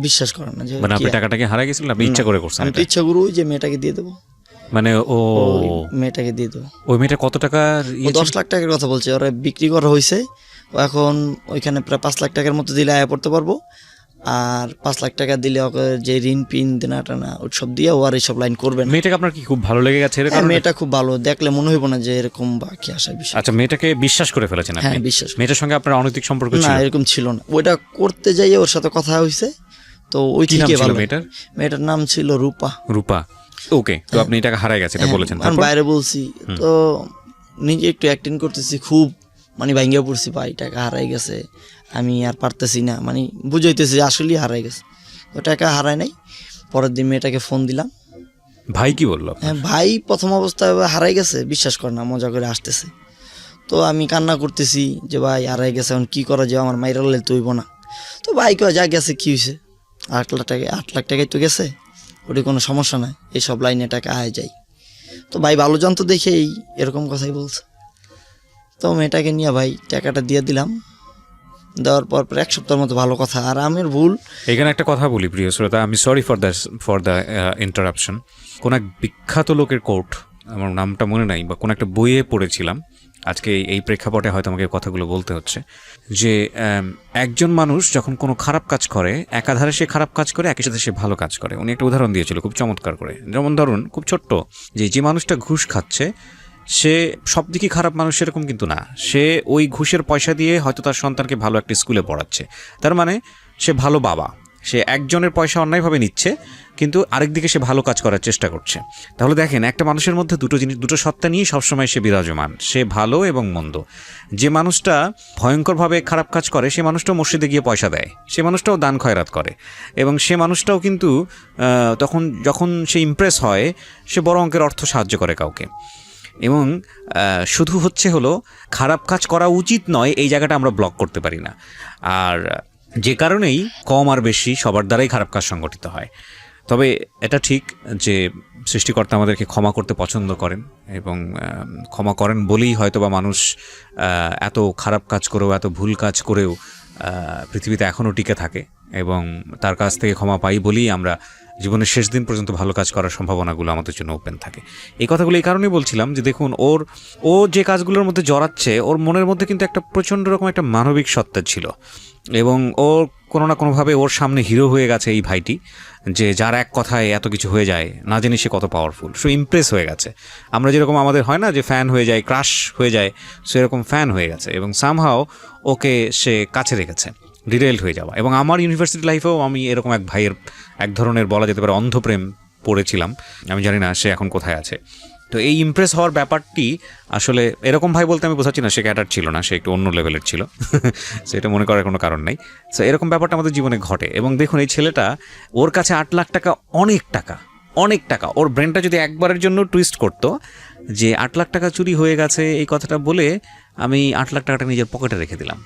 S1: বিশ্বাস করে না, যে
S2: মানে আপনি টাকাটাকে হারিয়ে গেছিলেন, আপনি ইচ্ছা করে করছেন?
S1: আমি তো ইচ্ছা করু যে মেয়েটাকে দিয়ে দেবো,
S2: মানে
S1: মেয়েটাকে দিয়ে দেবো।
S2: ওই মেয়েটা কত টাকা?
S1: 10 লাখ টাকার কথা বলছে, ওরা বিক্রি করা হয়েছে। এখন ওইখানে প্রায় 5 লাখ টাকার মতো দিলে আয়া পড়তে পারবো, আর 5 লাখ টাকা দিলে ওকে যে ঋণ পিন দেনা টানা ওসব দিয়ে ও আর এইসব লাইন করবে না।
S2: মেয়েটাকে আপনার কি খুব ভালো লেগে গেছে?
S1: মেয়েটা খুব ভালো, দেখলে মনে হইব না যে এরকম বা কি আসার বিষয়।
S2: আচ্ছা, মেয়েটাকে বিশ্বাস করে ফেলেছেন আপনি?
S1: হ্যাঁ, বিশ্বাস।
S2: মেয়েটার সঙ্গে আপনার অনৈতিক সম্পর্ক ছিল?
S1: না, এরকম ছিল না। ওইটা করতে যাইয়ে ওর সাথে কথা হইছে, তো ওই থেকে ভালো। মেয়েটার নাম ছিল রূপা।
S2: রূপা, ওকে। তো আপনি টাকা হারাই গেছে এটা বলেছেন, তারপর?
S1: বাইরে বলছি, তো নিজে একটু অ্যাক্টিং করতেছি, খুব মানে ভাঙ্গিয়া পড়ছি, ভাই টাকা হারাই গেছে, আমি আর পারতেছি না, মানে বুঝাইতেছি আসলেই হারাই গেছে। তো টাকা হারাই নাই। পরের দিন মেয়েটাকে ফোন দিলাম।
S2: ভাই কি বললো?
S1: হ্যাঁ, ভাই প্রথম অবস্থায় হারাই গেছে, বিশ্বাস করে না, মজা করে আসতেছে। তো আমি কান্না করতেছি যে ভাই হারাই গেছে, এখন কী করা যায়, আমার মাইরা লে তুইব না। তো ভাই কয় যা গেছে কী হয়েছে, 8 লাখ টাকাই তো গেছে, ওটি কোনো সমস্যা নাই, এইসব লাইনে টাকা আয় যায়। তো ভাই ভালো জানতো দেখেই এরকম কথাই বলছে। তো মেয়েটাকে নিয়ে ভাই টাকাটা দিয়ে দিলাম। দেওয়ার পর 1 সপ্তাহের মতো ভালো কথা। আর আমার ভুল
S2: এখানে একটা কথা বলি প্রিয় শ্রোতা, আমি সরি ফর দ্য ইন্টারাপশন। কোন এক বিখ্যাত লোকের কোট, আমার নামটা মনে নাই, বা কোন একটা বইয়ে পড়েছিলাম, আজকে এই প্রেক্ষাপটে হয়তো আমাকে কথাগুলো বলতে হচ্ছে, যে একজন মানুষ যখন কোনো খারাপ কাজ করে, একাধারে সে খারাপ কাজ করে, একই সাথে সে ভালো কাজ করে। উনি একটা উদাহরণ দিয়েছিল খুব চমৎকার করে। যেমন ধরুন, খুব ছোট্ট, যে মানুষটা ঘুষ খাচ্ছে সে সব দিকে খারাপ মানুষ সেরকম কিন্তু না। সে ওই ঘুষের পয়সা দিয়ে হয়তো তার সন্তানকে ভালো একটা স্কুলে পড়াচ্ছে, তার মানে সে ভালো বাবা। সে একজনের পয়সা অন্যায়ভাবে নিচ্ছে, কিন্তু আরেক দিকে সে ভালো কাজ করার চেষ্টা করছে। তাহলে দেখেন, একটা মানুষের মধ্যে দুটো সত্তা নিয়ে সবসময় সে বিরাজমান, সে ভালো এবং মন্দ। যে মানুষটা ভয়ঙ্করভাবে খারাপ কাজ করে, সে মানুষটাও মসজিদে গিয়ে পয়সা দেয়, সে মানুষটাও দান খয়রাত করে, এবং সে মানুষটাও কিন্তু যখন সে ইমপ্রেস হয়, সে বড় অঙ্কের অর্থ সাহায্য করে কাউকে। এবং শুধু হলো খারাপ কাজ করা উচিত নয়, এই জায়গাটা আমরা ব্লক করতে পারি না। আর যে কারণেই কম আর বেশি সবার দ্বারাই খারাপ কাজ সংগঠিত হয়। তবে এটা ঠিক যে সৃষ্টিকর্তা আমাদেরকে ক্ষমা করতে পছন্দ করেন এবং ক্ষমা করেন বলেই হয়তো বা মানুষ এত খারাপ কাজ করেও, এত ভুল কাজ করেও পৃথিবীতে এখনও টিকে থাকে, এবং তার কাছ থেকে ক্ষমা পাই বলেই আমরা জীবনের শেষ দিন পর্যন্ত ভালো কাজ করার সম্ভাবনাগুলো আমাদের জন্য ওপেন থাকে। এই কথাগুলো এই কারণেই বলছিলাম যে দেখুন, ও যে কাজগুলোর মধ্যে জড়াচ্ছে, ওর মনের মধ্যে কিন্তু একটা প্রচণ্ড রকম একটা মানবিক সত্তা ছিল, এবং ওর কোনো না কোনোভাবে ওর সামনে হিরো হয়ে গেছে এই ভাইটি, যে যার এক কথায় এত কিছু হয়ে যায়, না জানি সে কত পাওয়ারফুল। সো ইমপ্রেস হয়ে গেছে। আমরা যেরকম আমাদের হয় না যে ফ্যান হয়ে যায়, ক্রাশ হয়ে যায়, সেরকম ফ্যান হয়ে গেছে, এবং সামহাও ওকে সে কাছে রেখেছে, ডিরেইলড হয়ে যাওয়া। এবং আমার ইউনিভার্সিটি লাইফেও আমি এরকম এক ভাইয়ের এক ধরনের বলা যেতে পারে অন্ধপ্রেম পড়েছিলাম। আমি জানি না সে এখন কোথায় আছে। তো এই ইমপ্রেস হওয়ার ব্যাপারটি আসলে এরকম ভাই বলতে আমি বোঝাচ্ছি না সে ক্যাটার ছিল না, সে একটু অন্য লেভেলের ছিল, সেটা মনে করার কোনো কারণ নাই। সো এরকম ব্যাপারটা আমাদের জীবনে ঘটে। এবং দেখুন, এই ছেলেটা, ওর কাছে 8 লাখ টাকা অনেক টাকা, অনেক টাকা। ওর ব্রেনটা যদি একবারের জন্য টুইস্ট করতো যে 8 লাখ টাকা চুরি হয়ে গেছে এই কথাটা বলে আমি 8 লাখ টাকাটা নিজের পকেটে রেখে দিলাম,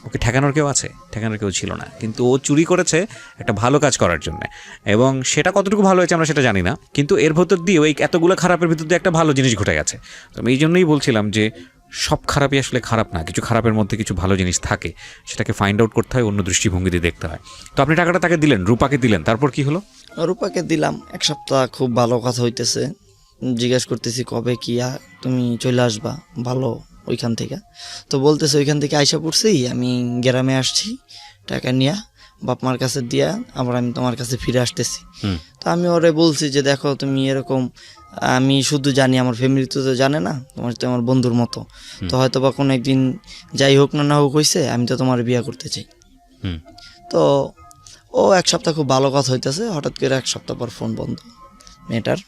S2: ওকে ঠেকানোর কেউ আছে? ঠেকানোর কেউ ছিল না। কিন্তু ও চুরি করেছে একটা ভালো কাজ করার জন্য, এবং সেটা কতটুকু ভালো হয়েছে আমরা সেটা জানি না, কিন্তু এর ভেতর দিয়ে ওই এতগুলো খারাপের ভিতর দিয়ে একটা ভালো জিনিস ঘটে গেছে। তো আমি এই জন্যই বলছিলাম যে সব খারাপই আসলে খারাপ না, কিছু খারাপের মধ্যে কিছু ভালো জিনিস থাকে, সেটাকে ফাইন্ড আউট করতে হয়, অন্য দৃষ্টিভঙ্গি দিয়ে দেখতে হয়। তো আপনি টাকাটা তাকে দিলেন, রূপাকে দিলেন, তারপর কি হলো?
S1: রূপাকে দিলাম, 1 সপ্তাহ খুব ভালো কথা হইতেছে। জিজ্ঞেস করতেছি কবে কি তুমি চলে আসবা ভালো ওইখান থেকে। তো বলতেছে ওইখান থেকে আইসা পড়ছি, আমি গ্রামে আসছি টাকা নিয়ে বাপ মার কাছে দিয়া, আবার আমি তোমার কাছে ফিরে আসতেছি। তো আমি ওরে বলছি যে দেখো তুমি এরকম, আমি শুধু জানি, আমার ফ্যামিলি তো জানে না, তোমার তো আমার বন্ধুর মতো, তো হয়তো বা কোনো একদিন যাই হোক না হোক হয়েছে, আমি তো তোমার বিয়ে করতে চাই। তো ও 1 সপ্তাহ খুব ভালো কথা হইতেছে, হঠাৎ করে 1 সপ্তাহ পর ফোন বন্ধ মেয়েটার।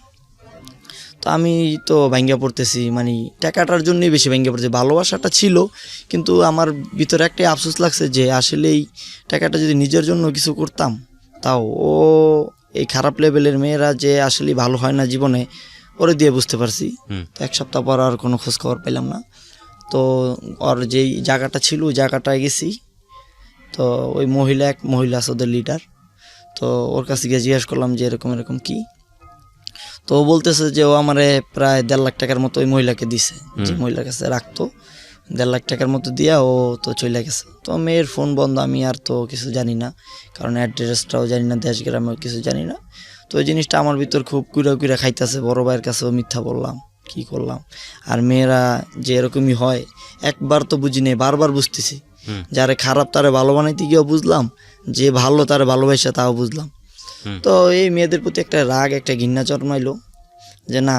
S1: তো আমি তো ভাঙ্গা পড়তেছি, মানে টাকাটার জন্যই বেশি ভাঙ্গা পড়তেছি। ভালোবাসাটা ছিল, কিন্তু আমার ভিতরে একটাই আফসোস লাগছে যে আসলে এই টাকাটা যদি নিজের জন্য কিছু করতাম, তাও ও এই খারাপ লেভেলের মেয়েরা যে আসলে ভালো হয় না জীবনে, ওরে দিয়ে বুঝতে পারছি। তো 1 সপ্তাহ পর আর কোনো খোঁজ খবর পেলাম না। তো ওর যেই জায়গাটা ছিল ওই জায়গাটায় গেছি। তো ওই এক মহিলা আছে ওদের লিডার, তো ওর কাছে গিয়ে জিজ্ঞেস করলাম যে এরকম এরকম কি। তো ও বলতেছে যে ও আমারে প্রায় 1.5 লাখ টাকার মতো ওই মহিলাকে দিছে, যে মহিলার কাছে রাখতো 1.5 লাখ টাকার মতো দিয়া ও তো চলে গেছে। তো মেয়ের ফোন বন্ধ, আমি আর তো কিছু জানি না, কারণ অ্যাড্রেসটাও জানি না, দেশ গ্রামেও কিছু জানি না। তো ওই জিনিসটা আমার ভিতর খুব কুড়া খাইতেছে। বড় ভাইয়ের কাছেও মিথ্যা বললাম, কি করলাম। আর মেয়েরা যে এরকমই হয়, একবার তো বুঝি নেই, বারবার বুঝতেছি। যারে খারাপ তারে ভালো বানাইতে গিয়েও বুঝলাম, যে ভালো তারে ভালোবাসা তাও বুঝলাম। তো এই মেয়েদের প্রতি একটা রাগ, একটা ঘৃণা জন্মাইলো যে না,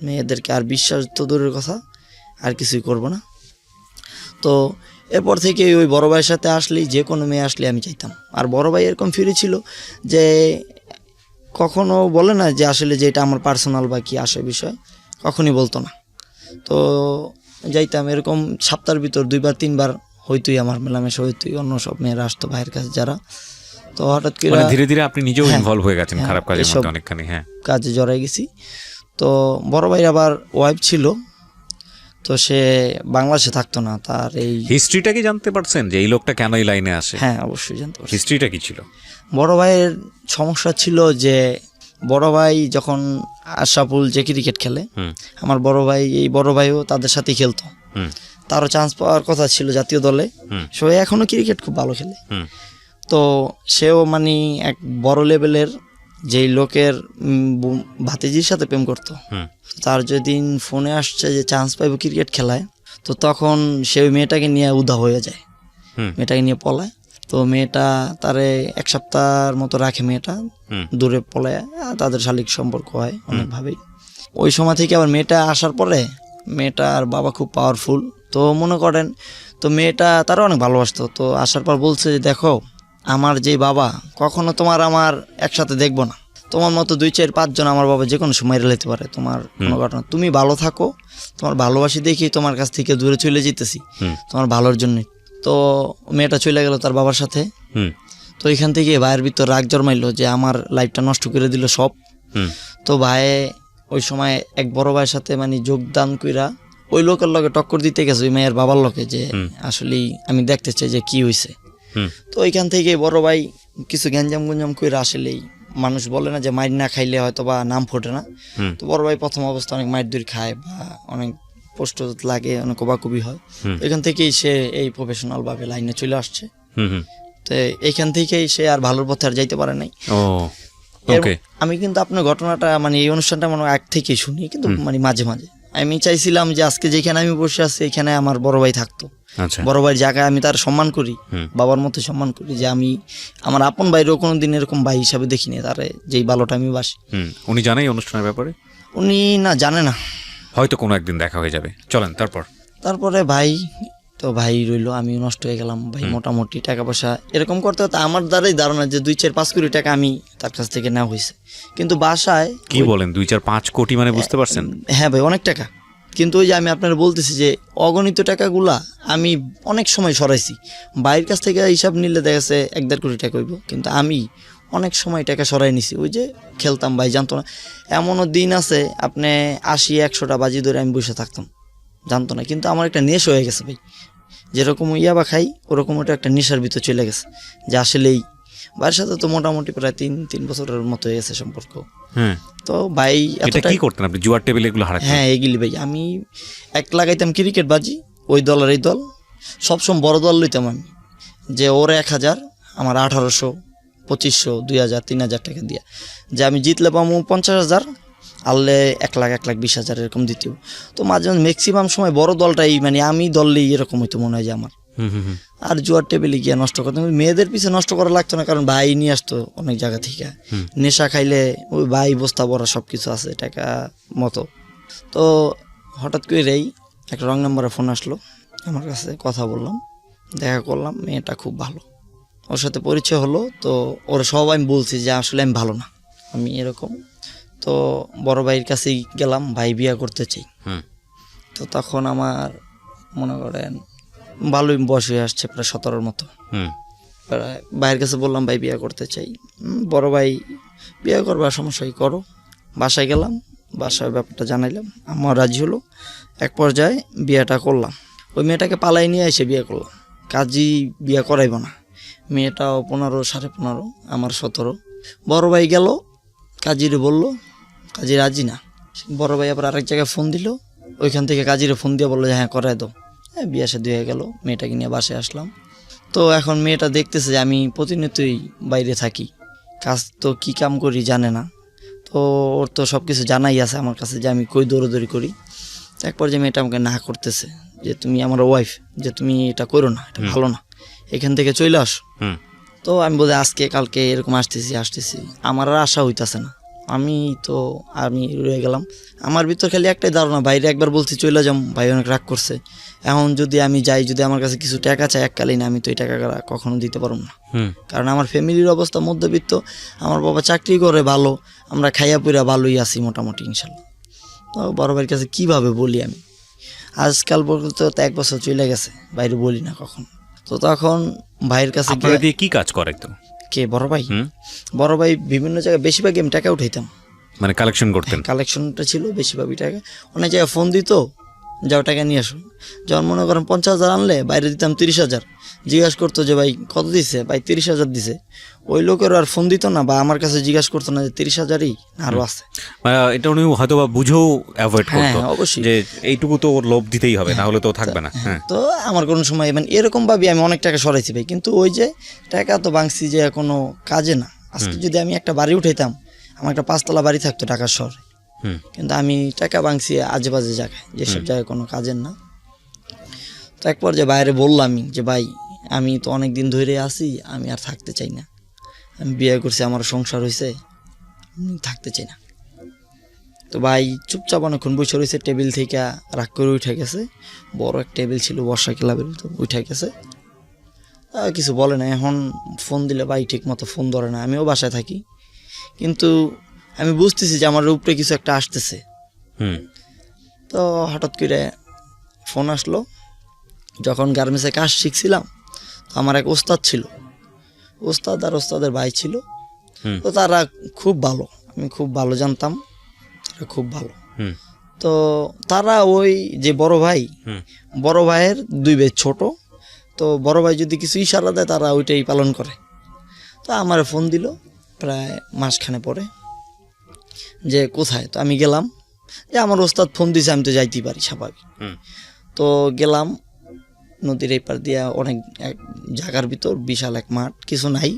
S1: মেয়েদেরকে আর বিশ্বাস তো দূরের কথা, আর কিছুই করব না। তো এরপর থেকে ওই বড় ভাইয়ের সাথে আসলেই, যে কোনো মেয়ে আসলে আমি চাইতাম। আর বড় ভাই এরকম ফিরে ছিল যে কখনো বলে না যে আসলে যে এটা আমার পার্সোনাল বা কি আসে বিষয়, কখনই বলতো না। তো যাইতাম, এরকম সপ্তাহের ভিতর 2বার 3বার হইতোই আমার মেলামেশা হইতোই। অন্য সব মেয়েরা আসতো ভাইয়ের কাছে যারা। তো হঠাৎ করে
S2: ধীরে ধীরে আপনি নিজেও ইনভলভ হয়ে গেছেন খারাপ কাজের মধ্যে অনেকখানি। হ্যাঁ,
S1: কাজে জড়াই গেছি। তো বড় ভাই আবার ওয়াইফ ছিল, তো সে বাংলাদেশে থাকতো না। তার এই
S2: হিস্ট্রিটা কি জানতে পারছেন যে এই লোকটা কেন এই লাইনে আসে?
S1: হ্যাঁ, অবশ্যই জানতে পারছি।
S2: হিস্ট্রিটা কি ছিল?
S1: বড় ভাইয়ের সমস্যা ছিল যে বড় ভাই যখন আশরাফুল যে ক্রিকেট খেলে, আমার বড় ভাইও তাদের সাথেই খেলতো। তারও চান্স পাওয়ার কথা ছিল জাতীয় দলে, সে এখনো ক্রিকেট খুব ভালো খেলে। তো সেও মানে এক বড় লেভেলের যেই লোকের ভাতিজির সাথে প্রেম করতো। তার যেদিন ফোনে আসছে যে চান্স পাইব ক্রিকেট খেলায়, তো তখন সে ওই মেয়েটাকে নিয়ে উদা হয়ে যায়, মেয়েটাকে নিয়ে পলায়। তো মেয়েটা তারে 1 সপ্তাহের মতো রাখে, মেয়েটা দূরে পলায়, তাদের শারীরিক সম্পর্ক হয় অনেকভাবেই। ওই সময় থেকে আবার মেয়েটা আসার পরে, মেয়েটার বাবা খুব পাওয়ারফুল, তো মনে করেন, তো মেয়েটা তারা অনেক ভালোবাসতো। তো আসার পর বলছে যে দেখো, আমার যে বাবা, কখনো তোমার আমার একসাথে দেখবো না, তোমার মতো 2 4 5 জন আমার বাবা যে কোনো সময় রেলাইতে পারে, তোমার কোনো ঘটনা, তুমি ভালো থাকো, তোমার ভালোবাসি দেখি তোমার কাছ থেকে দূরে চলে যেতেছি, তোমার ভালোর জন্যই। তো মেয়েটা চলে গেল তার বাবার সাথে। তো এখান থেকে ভাইয়ের ভিতর রাগ জন্মাইলো যে আমার লাইফটা নষ্ট করে দিল সব। তো ভাই ওই সময় এক বড় ভাইয়ের সাথে মানে যোগদান কইরা ওই লোকের লগে টক্কর দিতে গেছে, ওই মেয়ের বাবার লোকে, যে আসলেই আমি দেখতে চাই যে কি হয়েছে। তো ওইখান থেকে বড় ভাই কিছু গ্যাঞ্জাম গুঞ্জাম কইরা আসলেই মানুষ বলে না যে মাইর না খাইলে হয়তো বা নাম ফোটে না,
S2: হুম।
S1: তো বড় ভাই প্রথম অবস্থা অনেক মাইর দূর খায় বা অনেক পোস্ট লাগে, অনেক কোবাকুবি হয়।
S2: হুম।
S1: এখান থেকেই সে এই প্রফেশনাল ভাবে লাইনে চলে আসছে।
S2: হুম হুম।
S1: তো এখান থেকেই সে আর ভালোর পথে আর যাইতে পারে নাই।
S2: ও ওকে।
S1: আমি কিন্তু আপনার ঘটনাটা মানে এই অনুষ্ঠানটা মনে হয় এক থেকেই শুনি, কিন্তু মানে মাঝে মাঝে আমি চাইছিলাম যে আজকে যেখানে আমি বসে আছি এখানে আমার বড় ভাই থাকতো।
S2: আচ্ছা।
S1: বড় ভাইয়ের জায়গায় আমি তার সম্মান করি,
S2: হুম।
S1: বাবার মতো সম্মান করি, যে আমি আমার আপন ভাইরও কোনো দিন এরকম ভাই হিসাবে দেখিনি তারে, যেই ভালোটা আমি বাসি।
S2: উনি জানে এই অনুষ্ঠানের ব্যাপারে?
S1: উনি না, জানে না।
S2: হয়তো কোনো একদিন দেখা হয়ে যাবে। চলেন
S1: তারপরে ভাই তো ভাই রইলো, আমি নষ্ট হয়ে গেলাম ভাই। মোটামুটি টাকা পয়সা এরকম করতে হতে আমার দ্বারাই ধারণা যে 2-4-5 কোটি টাকা আমি তার কাছ থেকে নেওয়া হয়েছে। কিন্তু বাসায়
S2: কি বলেন 2-4-5 কোটি মানে বুঝতে পারছেন?
S1: হ্যাঁ ভাই, অনেক টাকা। কিন্তু ওই যে আমি আপনার বলতেছি যে অগণিত টাকাগুলা আমি অনেক সময় সরাইছি। বাইরের কাছ থেকে হিসাব নিলে দেখা গেছে 1-1.5 কোটি টাকা হইব, কিন্তু আমি অনেক সময় টাকা সরাই নিছি। ওই যে খেলতাম, ভাই জানতো না। এমনও দিন আছে আপনি 80-100টা বাজি ধরে আমি বসে থাকতাম, জানতো না। কিন্তু আমার একটা নেশা হয়ে গেছে ভাই, যেরকম ইয়াবা খাই ওরকম ওটা একটা নেশার ভিতর চলে গেছে। যে আসলেই ভাইয়ের সাথে তো মোটামুটি প্রায় 3 বছরের মতো হয়ে গেছে সম্পর্ক।
S2: হ্যাঁ।
S1: তো ভাই
S2: এটা কি করতেন আপনি? জুয়ার টেবিলে এগুলো হারাতেন?
S1: হ্যাঁ, এগুলি ভাই আমি এক লাগাইতাম ক্রিকেট বাজি, ওই দল আর এই দল, সবসময় বড় দল লইতাম আমি। যে ওর 1000, আমার 1800, 2500, 2000, 3000 টাকা দিয়া, যে আমি জিতলে পাবো 50,000, আনলে 1 লাখ 1,20,000 এরকম দিতেও। তো মাঝে মাঝে ম্যাক্সিমাম সময় বড় দলটাই মানে আমি দললেই এরকম হইতো মনে হয় যে আমার। আর জুয়ার টেবিলে গিয়ে নষ্ট করতাম, মেয়েদের পিছে নষ্ট করা লাগতো না, কারণ ভাই নিয়ে আসতো অনেক জায়গা থেকে। নেশা খাইলে ওই ভাই বস্তা ভরা সব কিছু আছে টাকা মতো। তো হঠাৎ করেই একটা রং নাম্বারে ফোন আসলো আমার কাছে, কথা বললাম, দেখা করলাম, মেয়েটা খুব ভালো, ওর সাথে পরিচয় হলো। তো ওর সব আমি বলছি যে আসলে আমি ভালো না, আমি এরকম। তো বড় ভাইয়ের কাছেই গেলাম, ভাই বিয়ে করতে চাই। তো তখন আমার মনে করেন ভালোই বয়স হয়ে আসছে, প্রায় 17-র মতো। ভাইয়ের কাছে বললাম ভাই বিয়ে করতে চাই। বড় ভাই বিয়ে করবার সমস্যাই করো। বাসায় গেলাম, বাসায় ব্যাপারটা জানাইলাম, আমার রাজি হলো। এক পর্যায়ে বিয়েটা করলাম, ওই মেয়েটাকে পালাই নিয়ে এসে বিয়ে করলাম। কাজী বিয়ে করাইব না, মেয়েটাও 15, 15.5, আমার 17। বড় ভাই গেল কাজীরে বলল, কাজী রাজি না। বড় ভাই আবার আরেক জায়গায় ফোন দিল, ওইখান থেকে কাজীরে ফোন দিয়ে বললো যে হ্যাঁ করাই দাও। হ্যাঁ, বিয়ে শাদী হয়ে গেল, মেয়েটাকে নিয়ে বাসায় আসলাম। তো এখন মেয়েটা দেখতেছে যে আমি প্রতিনিয়তই বাইরে থাকি, কাজ তো কী কাম করি জানে না। তো ওর তো সব কিছু জানাই আছে আমার কাছে যে আমি কই দৌড়াদৌড়ি করি। এক পর্যায়ে মেয়েটা আমাকে না করতেছে যে তুমি আমার ওয়াইফ, যে তুমি এটা করো না, এটা ভালো না, এখান থেকে চলে আসো। তো আমি বলি আজকে কালকে এরকম আসতেছি, আমার আর আশা হইতাছে না। আমি রয়ে গেলাম। আমার ভিতর খালি একটাই ধারণা, বাইরে একবার বলছি চলে যাম, ভাই অনেক রাগ করছে। এখন যদি আমি যাই, যদি আমার কাছে কিছু টাকা চাই এককালীন, আমি তো এই টাকা কখনো দিতে পারবো না। কারণ আমার ফ্যামিলির অবস্থা মধ্যবিত্ত, আমার বাবা চাকরি করে ভালো, আমরা খাইয়া পুরা ভালোই আছি মোটামুটি ইনশাল্লাহ। তো বড় ভাইয়ের কাছে কীভাবে বলি আমি, আজকাল পর্যন্ত তো 1 বছর চলে গেছে, বাইরে বলি না কখন। তো তখন ভাইয়ের কাছে
S2: দিয়ে কি কাজ করে তো?
S1: কে বড় ভাই? বড় ভাই বিভিন্ন জায়গায় বেশিরভাগই আমি টাকা উঠাইতাম,
S2: মানে কালেকশন করতেন?
S1: কালেকশনটা ছিল বেশিরভাগই টাকা। অনেক জায়গায় ফোন দিত, যাও টাকা নিয়ে আসো। যখন মনে করেন 50,000 আনলে বাইরে দিতাম 30,000, জিজ্ঞাসা করতো যে ভাই কত দিছে, ভাই 30,000 দিছে। ওই লোকেরও আর ফোন দিত না, বা আমার কাছে জিজ্ঞাসা করতো না যে 30,000ই আরও আছে।
S2: এটা উনি হয়তো বা বুঝেও অ্যাভয়েড করতো,
S1: অবশ্যই,
S2: যে এইটুকু তো ওর লোভ দিতেই হবে, না হলে তো থাকবে না।
S1: তো আমার কোনো সময় মানে এরকম ভাবি আমি অনেক টাকা সরাইছি ভাই, কিন্তু ওই যে টাকা তো ভাঙছি যে কোনো কাজে না। আজকে যদি আমি একটা বাড়ি উঠাইতাম, আমার একটা 5তলা বাড়ি থাকতো ঢাকার শহরে, কিন্তু আমি টাকা ভাঙছি আজে বাজে জায়গায়, যেসব জায়গায় কোনো কাজের না। তো এক পর্যায়ে বাইরে বললাম যে ভাই আমি তো অনেক দিন ধরে আছি, আমি আর থাকতে চাই না, আমি বিয়ে করছি, আমার সংসার হয়েছে, থাকতে চাই না। তো ভাই চুপচাপ অনেকক্ষণ বসে রয়েছে, টেবিল থেকে রাগ করে উঠে গেছে। বড় এক টেবিল ছিল বর্ষা ক্লাবের, তো উঠে গেছে, কিছু বলে না। এখন ফোন দিলে ভাই ঠিক মতো ফোন ধরে না, আমিও বাসায় থাকি, কিন্তু আমি বুঝতেছি যে আমার উপরে কিছু একটা আসতেছে। তো হঠাৎ করে ফোন আসলো, যখন গার্মেন্টসে কাজ শিখছিলাম, তো আমার এক ওস্তাদ ছিল, ওস্তাদ আর ওস্তাদের ভাই ছিল। তো তারা খুব ভালো, আমি খুব ভালো জানতাম, তারা খুব ভালো। তো তারা ওই যে বড় ভাইয়ের 2 ভাই ছোট, তো বড় ভাই যদি কিছু ইশারা দেয় তারা ওইটাই পালন করে। তো আমার ফোন দিল, প্রায় মাসখানে পরে যে কোথায়, তো আমি গেলাম, যে আমার ওস্তাদ ফোন দিয়েছে, আমি তো যাইতেই পারি স্বাভাবিক। তো গেলাম নদীর এই পার দিয়া, অনেক এক জায়গার ভিতর বিশাল এক মাঠ, কিছু নাই,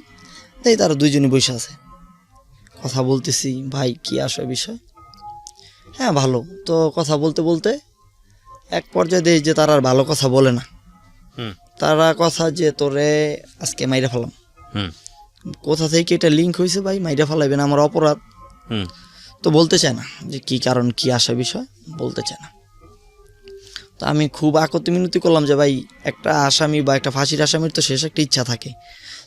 S1: তাই তারা দুইজনই বসে আছে, কথা বলতেছি, ভাই কি আসে বিষয়, হ্যাঁ ভালো। তো কথা বলতে বলতে এক পর্যায়ে দেখি যে তারা আর ভালো কথা বলে না, তারা কথা যে তোরে আজকে মাইরা ফেলাম। কোথা থেকে এটা লিঙ্ক হয়েছে ভাই, মাইরা ফেলাইবেন, আমার অপরাধ। তো বলতে চায় না যে কি কারণ, কি আসা বিষয় বলতে চায় না। তো আমি খুব আকতি মিনতি করলাম যে ভাই, একটা আসামি বা একটা ফাঁসির আসামির তো শেষ একটা ইচ্ছা থাকে,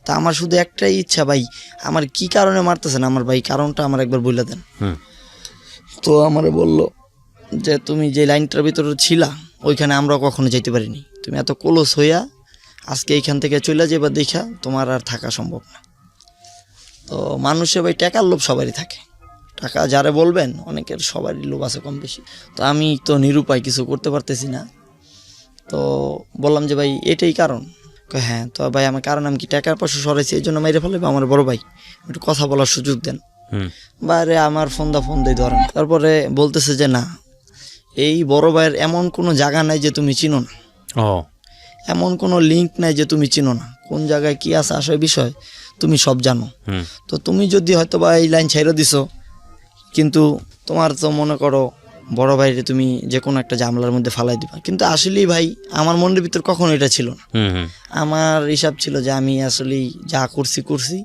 S1: তা আমার শুধু একটাই ইচ্ছা, ভাই আমার কি কারণে মারতেছেন, আমার ভাই কারণটা আমার একবার বলে দেন। তো আমারে বলল যে তুমি যে লাইনটার ভিতরে ছিলা ওইখানে আমরা কখনো যেতে পারিনি, তুমি এত ক্লোজ হইয়া আজকে এইখান থেকে চলে যাবা দেখা তোমার আর থাকা সম্ভব না। তো মানুষে ভাই টাকার লোভ সবারই থাকে, টাকা যারা বলবেন অনেকের সবারই লোভ আছে কম বেশি। তো আমি তো নিরুপায়, কিছু করতে পারতেছি না। তো বললাম যে ভাই এটাই কারণ। হ্যাঁ। তো ভাই আমার কারণ, আমি কি টাকার পয়সা সরাইছি এই জন্য মেরে ফেলে, আমার বড় ভাই একটু কথা বলার সুযোগ দেন। বাইরে আমার ফোন দিয়ে ধরেন। তারপরে বলতেছে যে না, এই বড় ভাইয়ের এমন কোনো জায়গা নাই যে তুমি চিনো না, এমন কোনো লিঙ্ক নাই যে তুমি চিনো না, কোন জায়গায় কি আছে আসে বিষয় তুমি সব জানো। তো তুমি যদি হয়তো বা এই লাইন ছেড়ে দিছো, কিন্তু তোমার তো মনে করো বড় ভাইরে তুমি যে কোনো একটা ঝামেলার মধ্যে ফালাই দিবা, কিন্তু আসলেই ভাই আমার মনের ভিতর কখনো এটা ছিল না। আমার হিসাব ছিল যে আমি আসলেই যা করছি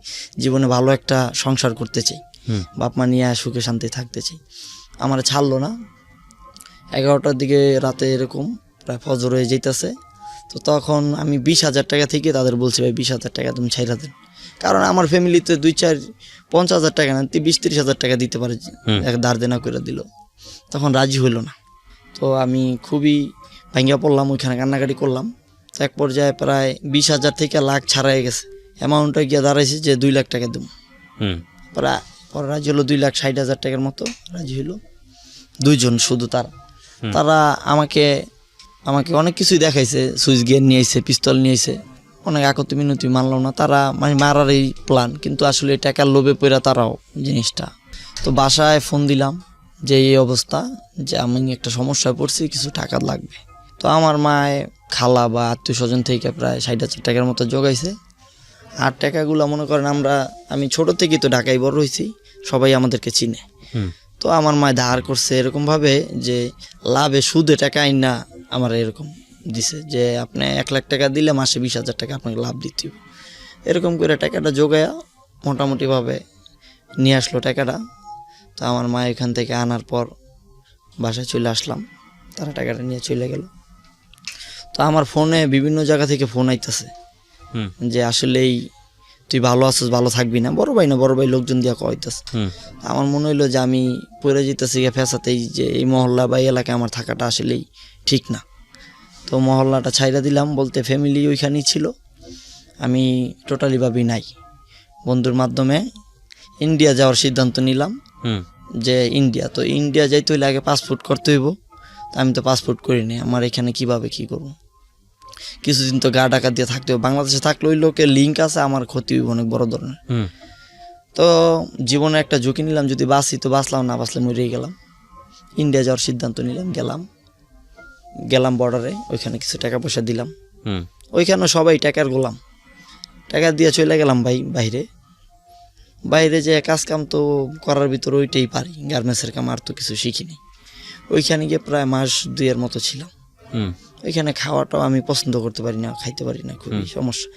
S1: জীবনে ভালো একটা সংসার করতে চাই, বাপ মা নিয়ে সুখে শান্তি থাকতে চাই। আমার ছাড়লো না। 11টার দিকে রাতে এরকম প্রায় ফজর হয়ে যেতেছে। তো তখন আমি 20,000 টাকা থেকে তাদের বলছি ভাই 20,000 টাকা তুমি ছাইরা দেন, কারণ আমার ফ্যামিলিতে 2-4-50,000 টাকা না, 20-30,000 টাকা দিতে পারে, ধার দেনা করে দিল। তখন রাজি হইল না। তো আমি খুবই ভাঙ্গা পড়লাম, ওইখানে কান্নাকাটি করলাম। তো এক পর্যায়ে প্রায় 20,000 থেকে লাখ ছাড়াই গেছে, অ্যামাউন্টটা গিয়ে দাঁড়াইছে যে 2 লাখ টাকা দেবো। পরে রাজি হলো 2,60,000 টাকার মতো রাজি হইলো দুইজন শুধু। তারা আমাকে অনেক কিছুই দেখাইছে, সুইচ গিয়ার নিয়ে আইছে, পিস্তল নিয়ে আইছে, অনেক আকতি মিনতি মানলাম না। তারা মানে মারার এই প্ল্যান, কিন্তু আসলে টাকার লোভে পড়া তারাও জিনিসটা। তো বাসায় ফোন দিলাম যে এই অবস্থা, যে আমি একটা সমস্যায় পড়ছি, কিছু টাকা লাগবে। তো আমার মায়ে খালা বা আত্মীয় স্বজন থেকে প্রায় 60,000 টাকার মতো জোগাইছে। আর টাকাগুলো মনে করেন আমি ছোট থেকেই তো ঢাকায় বড় হয়েছি, সবাই আমাদেরকে চিনে। তো আমার মায় ধার করছে এরকমভাবে যে লাভে সুদে টাকা আইন না আমার এরকম দিছে যে আপনি 1 লাখ টাকা দিলে মাসে 20,000 টাকা আপনাকে লাভ দিতে হবে। এরকম করে টাকাটা জোগায়া মোটামুটিভাবে নিয়ে আসলো টাকাটা। তো আমার মা এখান থেকে আনার পর বাসায় চলে আসলাম, তারা টাকাটা নিয়ে চলে গেল। তো আমার ফোনে বিভিন্ন জায়গা থেকে ফোন আইতেছে যে আসলেই তুই ভালো আছিস, ভালো থাকবি না, বড় ভাই লোকজন দিয়া কইতেছে। আমার মনে হইলো যে আমি পড়ে যেতেছি ফেসাতেই, যে এই মহল্লা বা এলাকায় আমার থাকাটা আসলেই ঠিক না। তো মহল্লাটা ছাইরা দিলাম, বলতে ফ্যামিলি ওইখানেই ছিল, আমি টোটালি ভাবি নাই। বন্ধুর মাধ্যমে ইন্ডিয়া যাওয়ার সিদ্ধান্ত নিলাম যে ইন্ডিয়া যাইতে হইলে আগে পাসপোর্ট করতে হইব। আমি তো পাসপোর্ট করিনি, আমার এখানে কিভাবে কি করব, কিছুদিন তো গা ডাকা দিয়ে থাকতে হবে। বাংলাদেশে থাকলে ওই লোকের লিঙ্ক আছে, আমার ক্ষতি হইব অনেক বড় ধরনের। তো জীবনে একটা ঝুঁকি নিলাম, যদি বাঁচি তো বাঁচলাম, না বাঁচলে মরেই গেলাম। ইন্ডিয়া যাওয়ার সিদ্ধান্ত নিলাম, গেলাম বর্ডারে, ওইখানে কিছু টাকা পয়সা দিলাম। ওইখানে সবাই টাকার গোলাম, টাকা দিয়ে চলে গেলাম ভাই বাইরে যে কাজ কাম তো করার ভিতরে ওইটাই পারি, গার্মেন্টসের কাম, আর তো কিছু শিখিনি। ওইখানে গিয়ে প্রায় মাস 2 মতো ছিলাম। ওইখানে খাওয়াটাও আমি পছন্দ করতে পারি না, খাইতে পারি না, খুবই সমস্যা।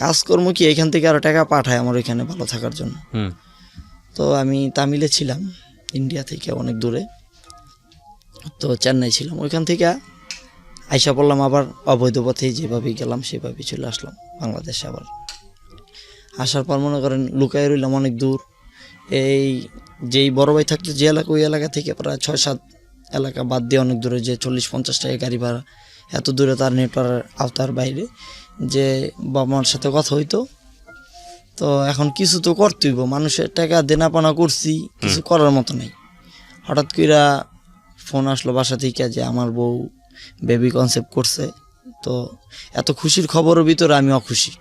S1: কাজকর্ম কি এখান থেকে আরো টাকা পাঠায় আমার ওইখানে ভালো থাকার জন্য। তো আমি তামিলে ছিলাম, ইন্ডিয়া থেকে অনেক দূরে, তো চেন্নাই ছিলাম। ওইখান থেকে আইসা পড়লাম আবার অবৈধ পথে, যেভাবেই গেলাম সেভাবেই চলে আসলাম বাংলাদেশে। আবার আসার পর মনে করেন লুকায় রইলাম অনেক দূর। এই যেই বড় ভাই থাকতো যে এলাকা, ওই এলাকা থেকে প্রায় 6-7 এলাকা বাদ দিয়ে অনেক দূরে, যে 40-50 টাকা গাড়ি ভাড়া, এত দূরে, তার নেটওয়ার্কের আওতার বাইরে, যে বাবা মার সাথে কথা হইতো। তো এখন কিছু তো করতেই, মানুষের টাকা দেনাপানা করছি, কিছু করার মতো নেই। হঠাৎ করে ফোন আসলো বাসা থেকে যে আমার বউ বেবি কনসেপ্ট করছে। তো এত খুশির খবরের ভিতরে আমি অখুশি,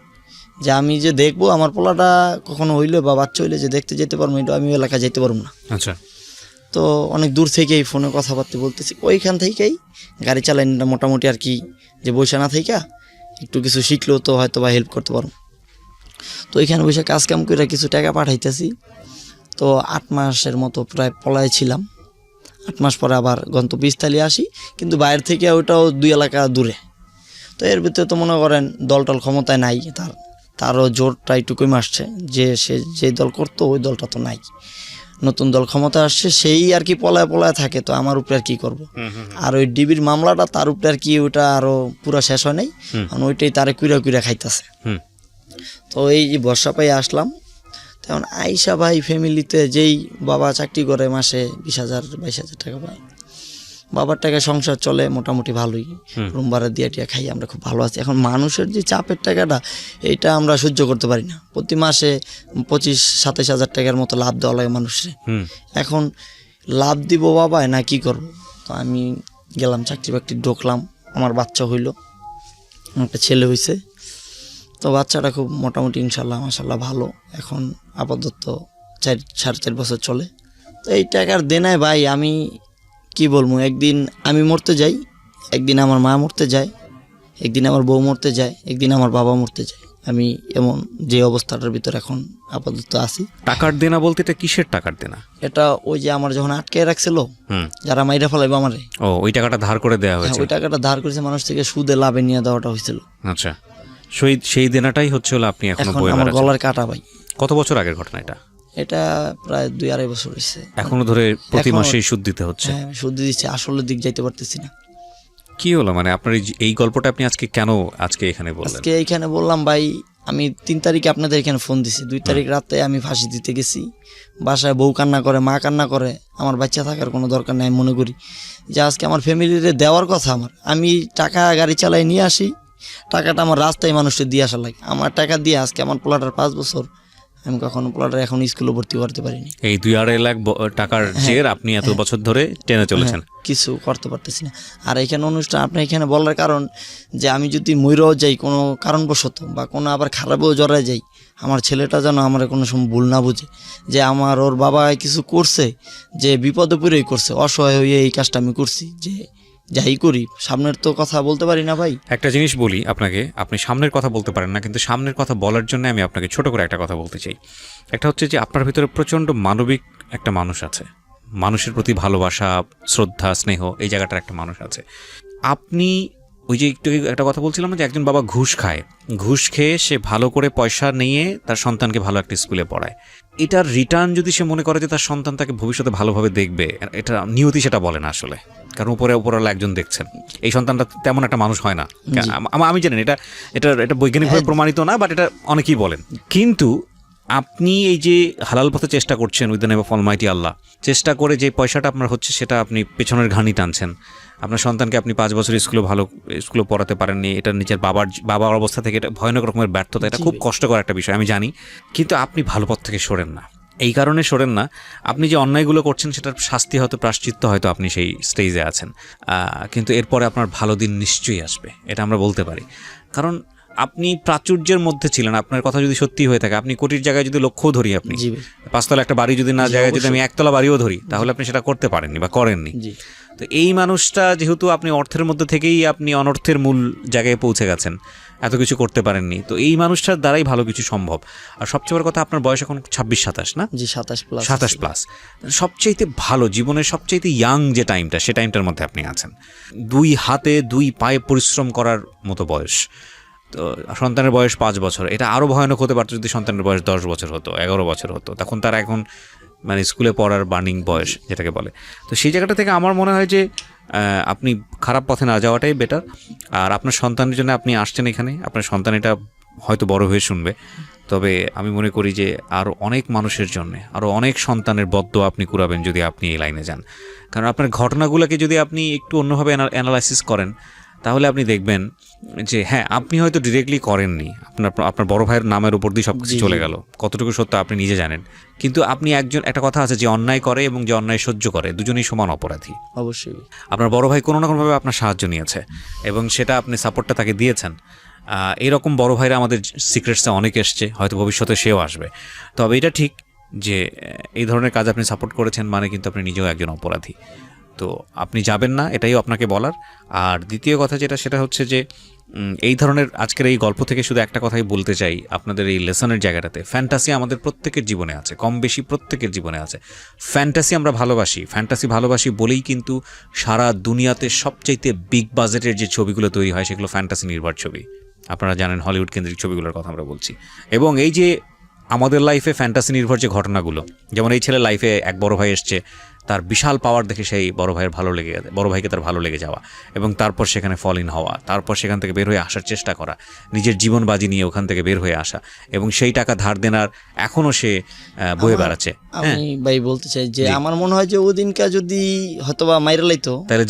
S1: যে আমি যে দেখবো আমার পোলাটা কখনো হইলে বা বাচ্চা হইলে যে দেখতে যেতে পারবো, এটা আমি এলাকায় যেতে পারবো না।
S2: আচ্ছা,
S1: তো অনেক দূর থেকেই ফোনে কথাবার্তা বলতেছি, ওইখান থেকেই গাড়ি চালাই মোটামুটি আর কি, যে বসে না থেকে একটু কিছু শিখলেও তো হয়তো বা হেল্প করতে পারবো। তো এখানে বসে কাজ কাম করে কিছু টাকা পাঠাইতেছি। তো 8 মাসের মতো প্রায় পলায় ছিলাম। 8 মাস পরে আবার গন্তব্যস্থলে আসি, কিন্তু বাইরে থেকে ওইটাও 2 এলাকা দূরে। তো এর ভিতরে তো মনে করেন দলটল ক্ষমতায় নাই, তারও জোরটা একটু কমে আসছে, সে যে দল করতো ওই দলটা তো নাই, নতুন দল ক্ষমতা আসছে, সেই আর কি পলায় পলায় থাকে। তো আমার উপরে আর কি করব। আর ওই ডিবির মামলাটা তার উপরে আর কি ওইটা আরও পুরো শেষ হয় নাই, কারণ ওইটাই তারে কুইরা কুইরা খাইতেছে। তো এই যে বর্ষা পাই আসলাম, তেমন আইসা ভাই ফ্যামিলিতে যেই বাবা চাকরি করে মাসে 20,000 22,000 টাকা পায়, বাবার টাকায় সংসার চলে মোটামুটি ভালোই, রুম ভাড়া দিয়ে টিয়া খাই, আমরা খুব ভালো আছি। এখন মানুষের যে চাপের টাকাটা, এইটা আমরা সহ্য করতে পারি না। প্রতি মাসে 25-27 টাকার মতো লাভ দেওয়া লাগে মানুষের। এখন লাভ দিব বাবা না কি করব। তো আমি গেলাম চাকরি বাকরি ঢুকলাম, আমার বাচ্চা হইলো, একটা ছেলে হয়েছে। তো বাচ্চাটা খুব মোটামুটি ইনশাল্লাহ মাশাল্লাহ ভালো, এখন আপাতত 4.5 বছর চলে। তো এই টাকার দেনায় ভাই আমি কি বলবো, একদিন আমি মরতে যাই, একদিন আমার মা মরতে যায়, একদিন আমার বউ মরতে যায়, একদিন আমার বাবা মরতে যায়। আমি এমন যে অবস্থাটার ভিতর এখন আপাতত আছি।
S2: টাকার দেনা বলতে এটা কিসের টাকার দেনা?
S1: এটা ওই যে আমার যখন আটকে রাখছিল, যারা মাইরা ফেলাইবে আমারে,
S2: ওই টাকাটা ধার করে দেওয়া হয়েছে।
S1: ওই টাকাটা ধার করেছে মানুষ থেকে, সুদে লাভে নিয়ে দেওয়াটা হয়েছিল।
S2: আচ্ছা, সেই দেনাটাই হচ্ছে হলো আপনি এখন
S1: আমার গলার কাটা ভাই।
S2: কত বছর আগের ঘটনা এটা?
S1: এটা প্রায় 2-2.5 বছর হয়েছে।
S2: এখনো ধরে প্রতি মাসেই সুদ দিতে হচ্ছে?
S1: হ্যাঁ, সুদ দিচ্ছে, আসলের দিক যাইতে পারতেছি না।
S2: কি হলো মানে আপনার এই গল্পটা আপনি কেন আজকে এখানে বললেন?
S1: আজকে এইখানে বললাম ভাই, আমি 3 তারিখে আপনাদের এখানে ফোন দিছি, 2 তারিখ রাতে আমি ফাঁসি দিতে গেছি। বাসায় বউ কান্না করে, মা কান্না করে, আমার বাচ্চা থাকার কোনো দরকার নাই। আমি মনে করি যে আজকে আমার ফ্যামিলিতে দেওয়ার কথা, আমি টাকা গাড়ি চালাই নিয়ে আসি, টাকাটা আমার রাস্তায় মানুষকে দিয়ে আসা লাগে। আমার টাকা দিয়ে আজকে আমার পোলাটার 5 বছর, আমি কখনো পোলাটার এখন স্কুলে ভর্তি করতে পারিনি।
S2: এই 2-2.5 লাখ টাকার জের আপনি এত বছর ধরে টেনে চলেছেন,
S1: কিছু করতে পারতেছি না। আর এখানে অনুষ্ঠান আপনি এখানে বলার কারণ, যে আমি যদি ময়ূরও যাই কোনো কারণবশত, বা কোনো আবার খারাপেও জড়ায় যাই, আমার ছেলেটা যেন আমার কোনো সময় ভুল না বুঝে যে আমার ওর বাবা কিছু করছে, যে বিপদে পড়েই করছে, অসহায় হয়ে এই কাজটা আমি করছি। যে যাই করি, সামনের তো কথা বলতে পারি না ভাই।
S2: একটা জিনিস বলি আপনাকে, আপনি সামনের কথা বলতে পারেন না, কিন্তু সামনের কথা বলার জন্য আমি আপনাকে ছোট করে একটা কথা বলতে চাই। একটা হচ্ছে যে আপনার ভিতরে প্রচণ্ড মানবিক একটা মানুষ আছে, মানুষের প্রতি ভালোবাসা, শ্রদ্ধা, স্নেহ, এই জায়গাটার একটা মানুষ আছে। আপনি ওই যে একটু একটা কথা বলছিলাম যে একজন বাবা ঘুষ খায়, ঘুষ খেয়ে সে ভালো করে পয়সা নিয়ে তার সন্তানকে ভালো একটা স্কুলে পড়ায়, এটার রিটার্ন যদি সে মনে করে যে তার সন্তান তাকে ভবিষ্যতে ভালোভাবে দেখবে, এটা নিয়তি সেটা বলে না আসলে। কারণ উপরওয়ালা একজন দেখছেন, এই সন্তানটা তেমন একটা মানুষ হয় না। আমি জানেন এটা এটা এটা বৈজ্ঞানিকভাবে প্রমাণিত না, বাট এটা অনেকেই বলেন। কিন্তু আপনি এই যে হালাল পথে চেষ্টা করছেন, with the name of almighty Allah, চেষ্টা করে যে পয়সাটা আপনার হচ্ছে সেটা আপনি পেছনের ঘানি টানছেন। আপনার সন্তানকে আপনি 5 বছর স্কুলে পড়াতে পারেননি, এটা নিজের বাবার অবস্থা থেকে এটা ভয়ানক রকমের ব্যর্থতা, এটা খুব কষ্টকর একটা বিষয় আমি জানি। কিন্তু আপনি ভালো পথ থেকে সরেন না, এই কারণে সরেন না, আপনি যে অন্যায়গুলো করছেন সেটার শাস্তি হয়তো, প্রায়শ্চিত্ত হয়তো আপনি সেই স্টেজে আছেন, কিন্তু এরপরে আপনার ভালো দিন নিশ্চয়ই আসবে, এটা আমরা বলতে পারি। কারণ আপনি প্রাচুর্যের মধ্যে ছিলেন, আপনার কথা যদি সত্যি হয়ে থাকে, আপনি কোটির জায়গায় যদি লক্ষ্যও ধরি, আপনি 5 তলা একটা বাড়ি যদি না জায়গায় যদি আমি 1 তলা বাড়িও ধরি, তাহলে আপনি সেটা করতে পারেননি বা করেননি। তো এই মানুষটা যেহেতু আপনি অর্থের মধ্যে থেকেই আপনি অনর্থের মূল জায়গায় পৌঁছে গেছেন, এত কিছু করতে পারেননি, তো এই মানুষটার দ্বারাই ভালো কিছু সম্ভব। আর সবচেয়ে বড় কথা, আপনার বয়স এখন 26-27 না?
S1: জি,
S2: 27 প্লাস। সবচাইতে ভালো, জীবনের সবচাইতে ইয়াং যে টাইমটা, সে টাইমটার মধ্যে আপনি আছেন। 2 হাতে 2 পায়ে পরিশ্রম করার মতো বয়স। তো সন্তানের বয়স 5 বছর, এটা আরও ভয়ানক হতে পারতো যদি সন্তানের বয়স 10 বছর হতো, 11 বছর হতো, তখন তারা এখন মানে স্কুলে পড়ার বার্নিং বয়স যেটাকে বলে। তো সেই জায়গাটা থেকে আমার মনে হয় যে আপনি খারাপ পথে না যাওয়াটাই বেটার। আর আপনার সন্তানের জন্য আপনি আসছেন এখানে, আপনার সন্তান এটা হয়তো বড় হয়ে শুনবে, তবে আমি মনে করি যে আরও অনেক মানুষের জন্যে, আরও অনেক সন্তানের বদ্দোয়া আপনি কুড়াবেন যদি আপনি এই লাইনে যান। কারণ আপনার ঘটনাগুলোকে যদি আপনি একটু অন্যভাবে অ্যানালাইসিস করেন, তাহলে আপনি দেখবেন যে হ্যাঁ, আপনি হয়তো ডিরেক্টলি করেননি, আপনার বড় ভাইয়ের নামের উপর দিয়ে সব কিছু চলে গেল, কতটুকু সত্য আপনি নিজে জানেন। কিন্তু আপনি একটা কথা আছে যে অন্যায় করে এবং যে অন্যায় সহ্য করে, দুজনেই সমান অপরাধী।
S1: অবশ্যই।
S2: আপনার বড় ভাই কোনো না কোনোভাবে আপনার সাহায্য নিয়েছে এবং সেটা আপনি সাপোর্টটা তাকে দিয়েছেন, এরকম বড় ভাইরা আমাদের সিক্রেটসে অনেক এসছে, হয়তো ভবিষ্যতে সেও আসবে। তবে এটা ঠিক যে এই ধরনের কাজ আপনি সাপোর্ট করেছেন মানে কিন্তু আপনি নিজেও একজন অপরাধী। তো আপনি যাবেন না, এটাই আপনাকে বলার। আর দ্বিতীয় কথা যেটা, সেটা হচ্ছে যে এই ধরনের আজকের এই গল্প থেকে শুধু একটা কথাই বলতে চাই আপনাদের এই লেসনের জায়গাটাতে, ফ্যান্টাসি আমাদের প্রত্যেকের জীবনে আছে, কম বেশি প্রত্যেকের জীবনে আছে। ফ্যান্টাসি আমরা ফ্যান্টাসি ভালোবাসি বলেই কিন্তু সারা দুনিয়াতে সবচাইতে বিগ বাজেটের যে ছবিগুলো তৈরি হয় সেগুলো ফ্যান্টাসি নির্ভর ছবি। আপনারা জানেন হলিউড কেন্দ্রিক ছবিগুলোর কথা আমরা বলছি। এবং এই যে আমাদের লাইফে ফ্যান্টাসি নির্ভর যে ঘটনাগুলো, যেমন এই ছেলে লাইফে এক বড় ভাই এসছে, তার বিশাল পাওয়ার দেখে সেই বড় ভাইকে তার ভালো লেগে যাওয়া, এবং তারপর সেখানে ফল ইন হওয়া, তারপর সেখান থেকে বের হয়ে আসার চেষ্টা করা, নিজের জীবন বাজি নিয়ে ওখান থেকে বের হয়ে আসা, এবং সেই টাকা ধার দেনার এখনও সে বয়ে বেড়াচ্ছে।
S1: আমি ভাই বলতে চাই যে আমার মনে হয় যে ওদিনকা যদি হয়তোবা মাইরা লাইতো
S2: তাহলে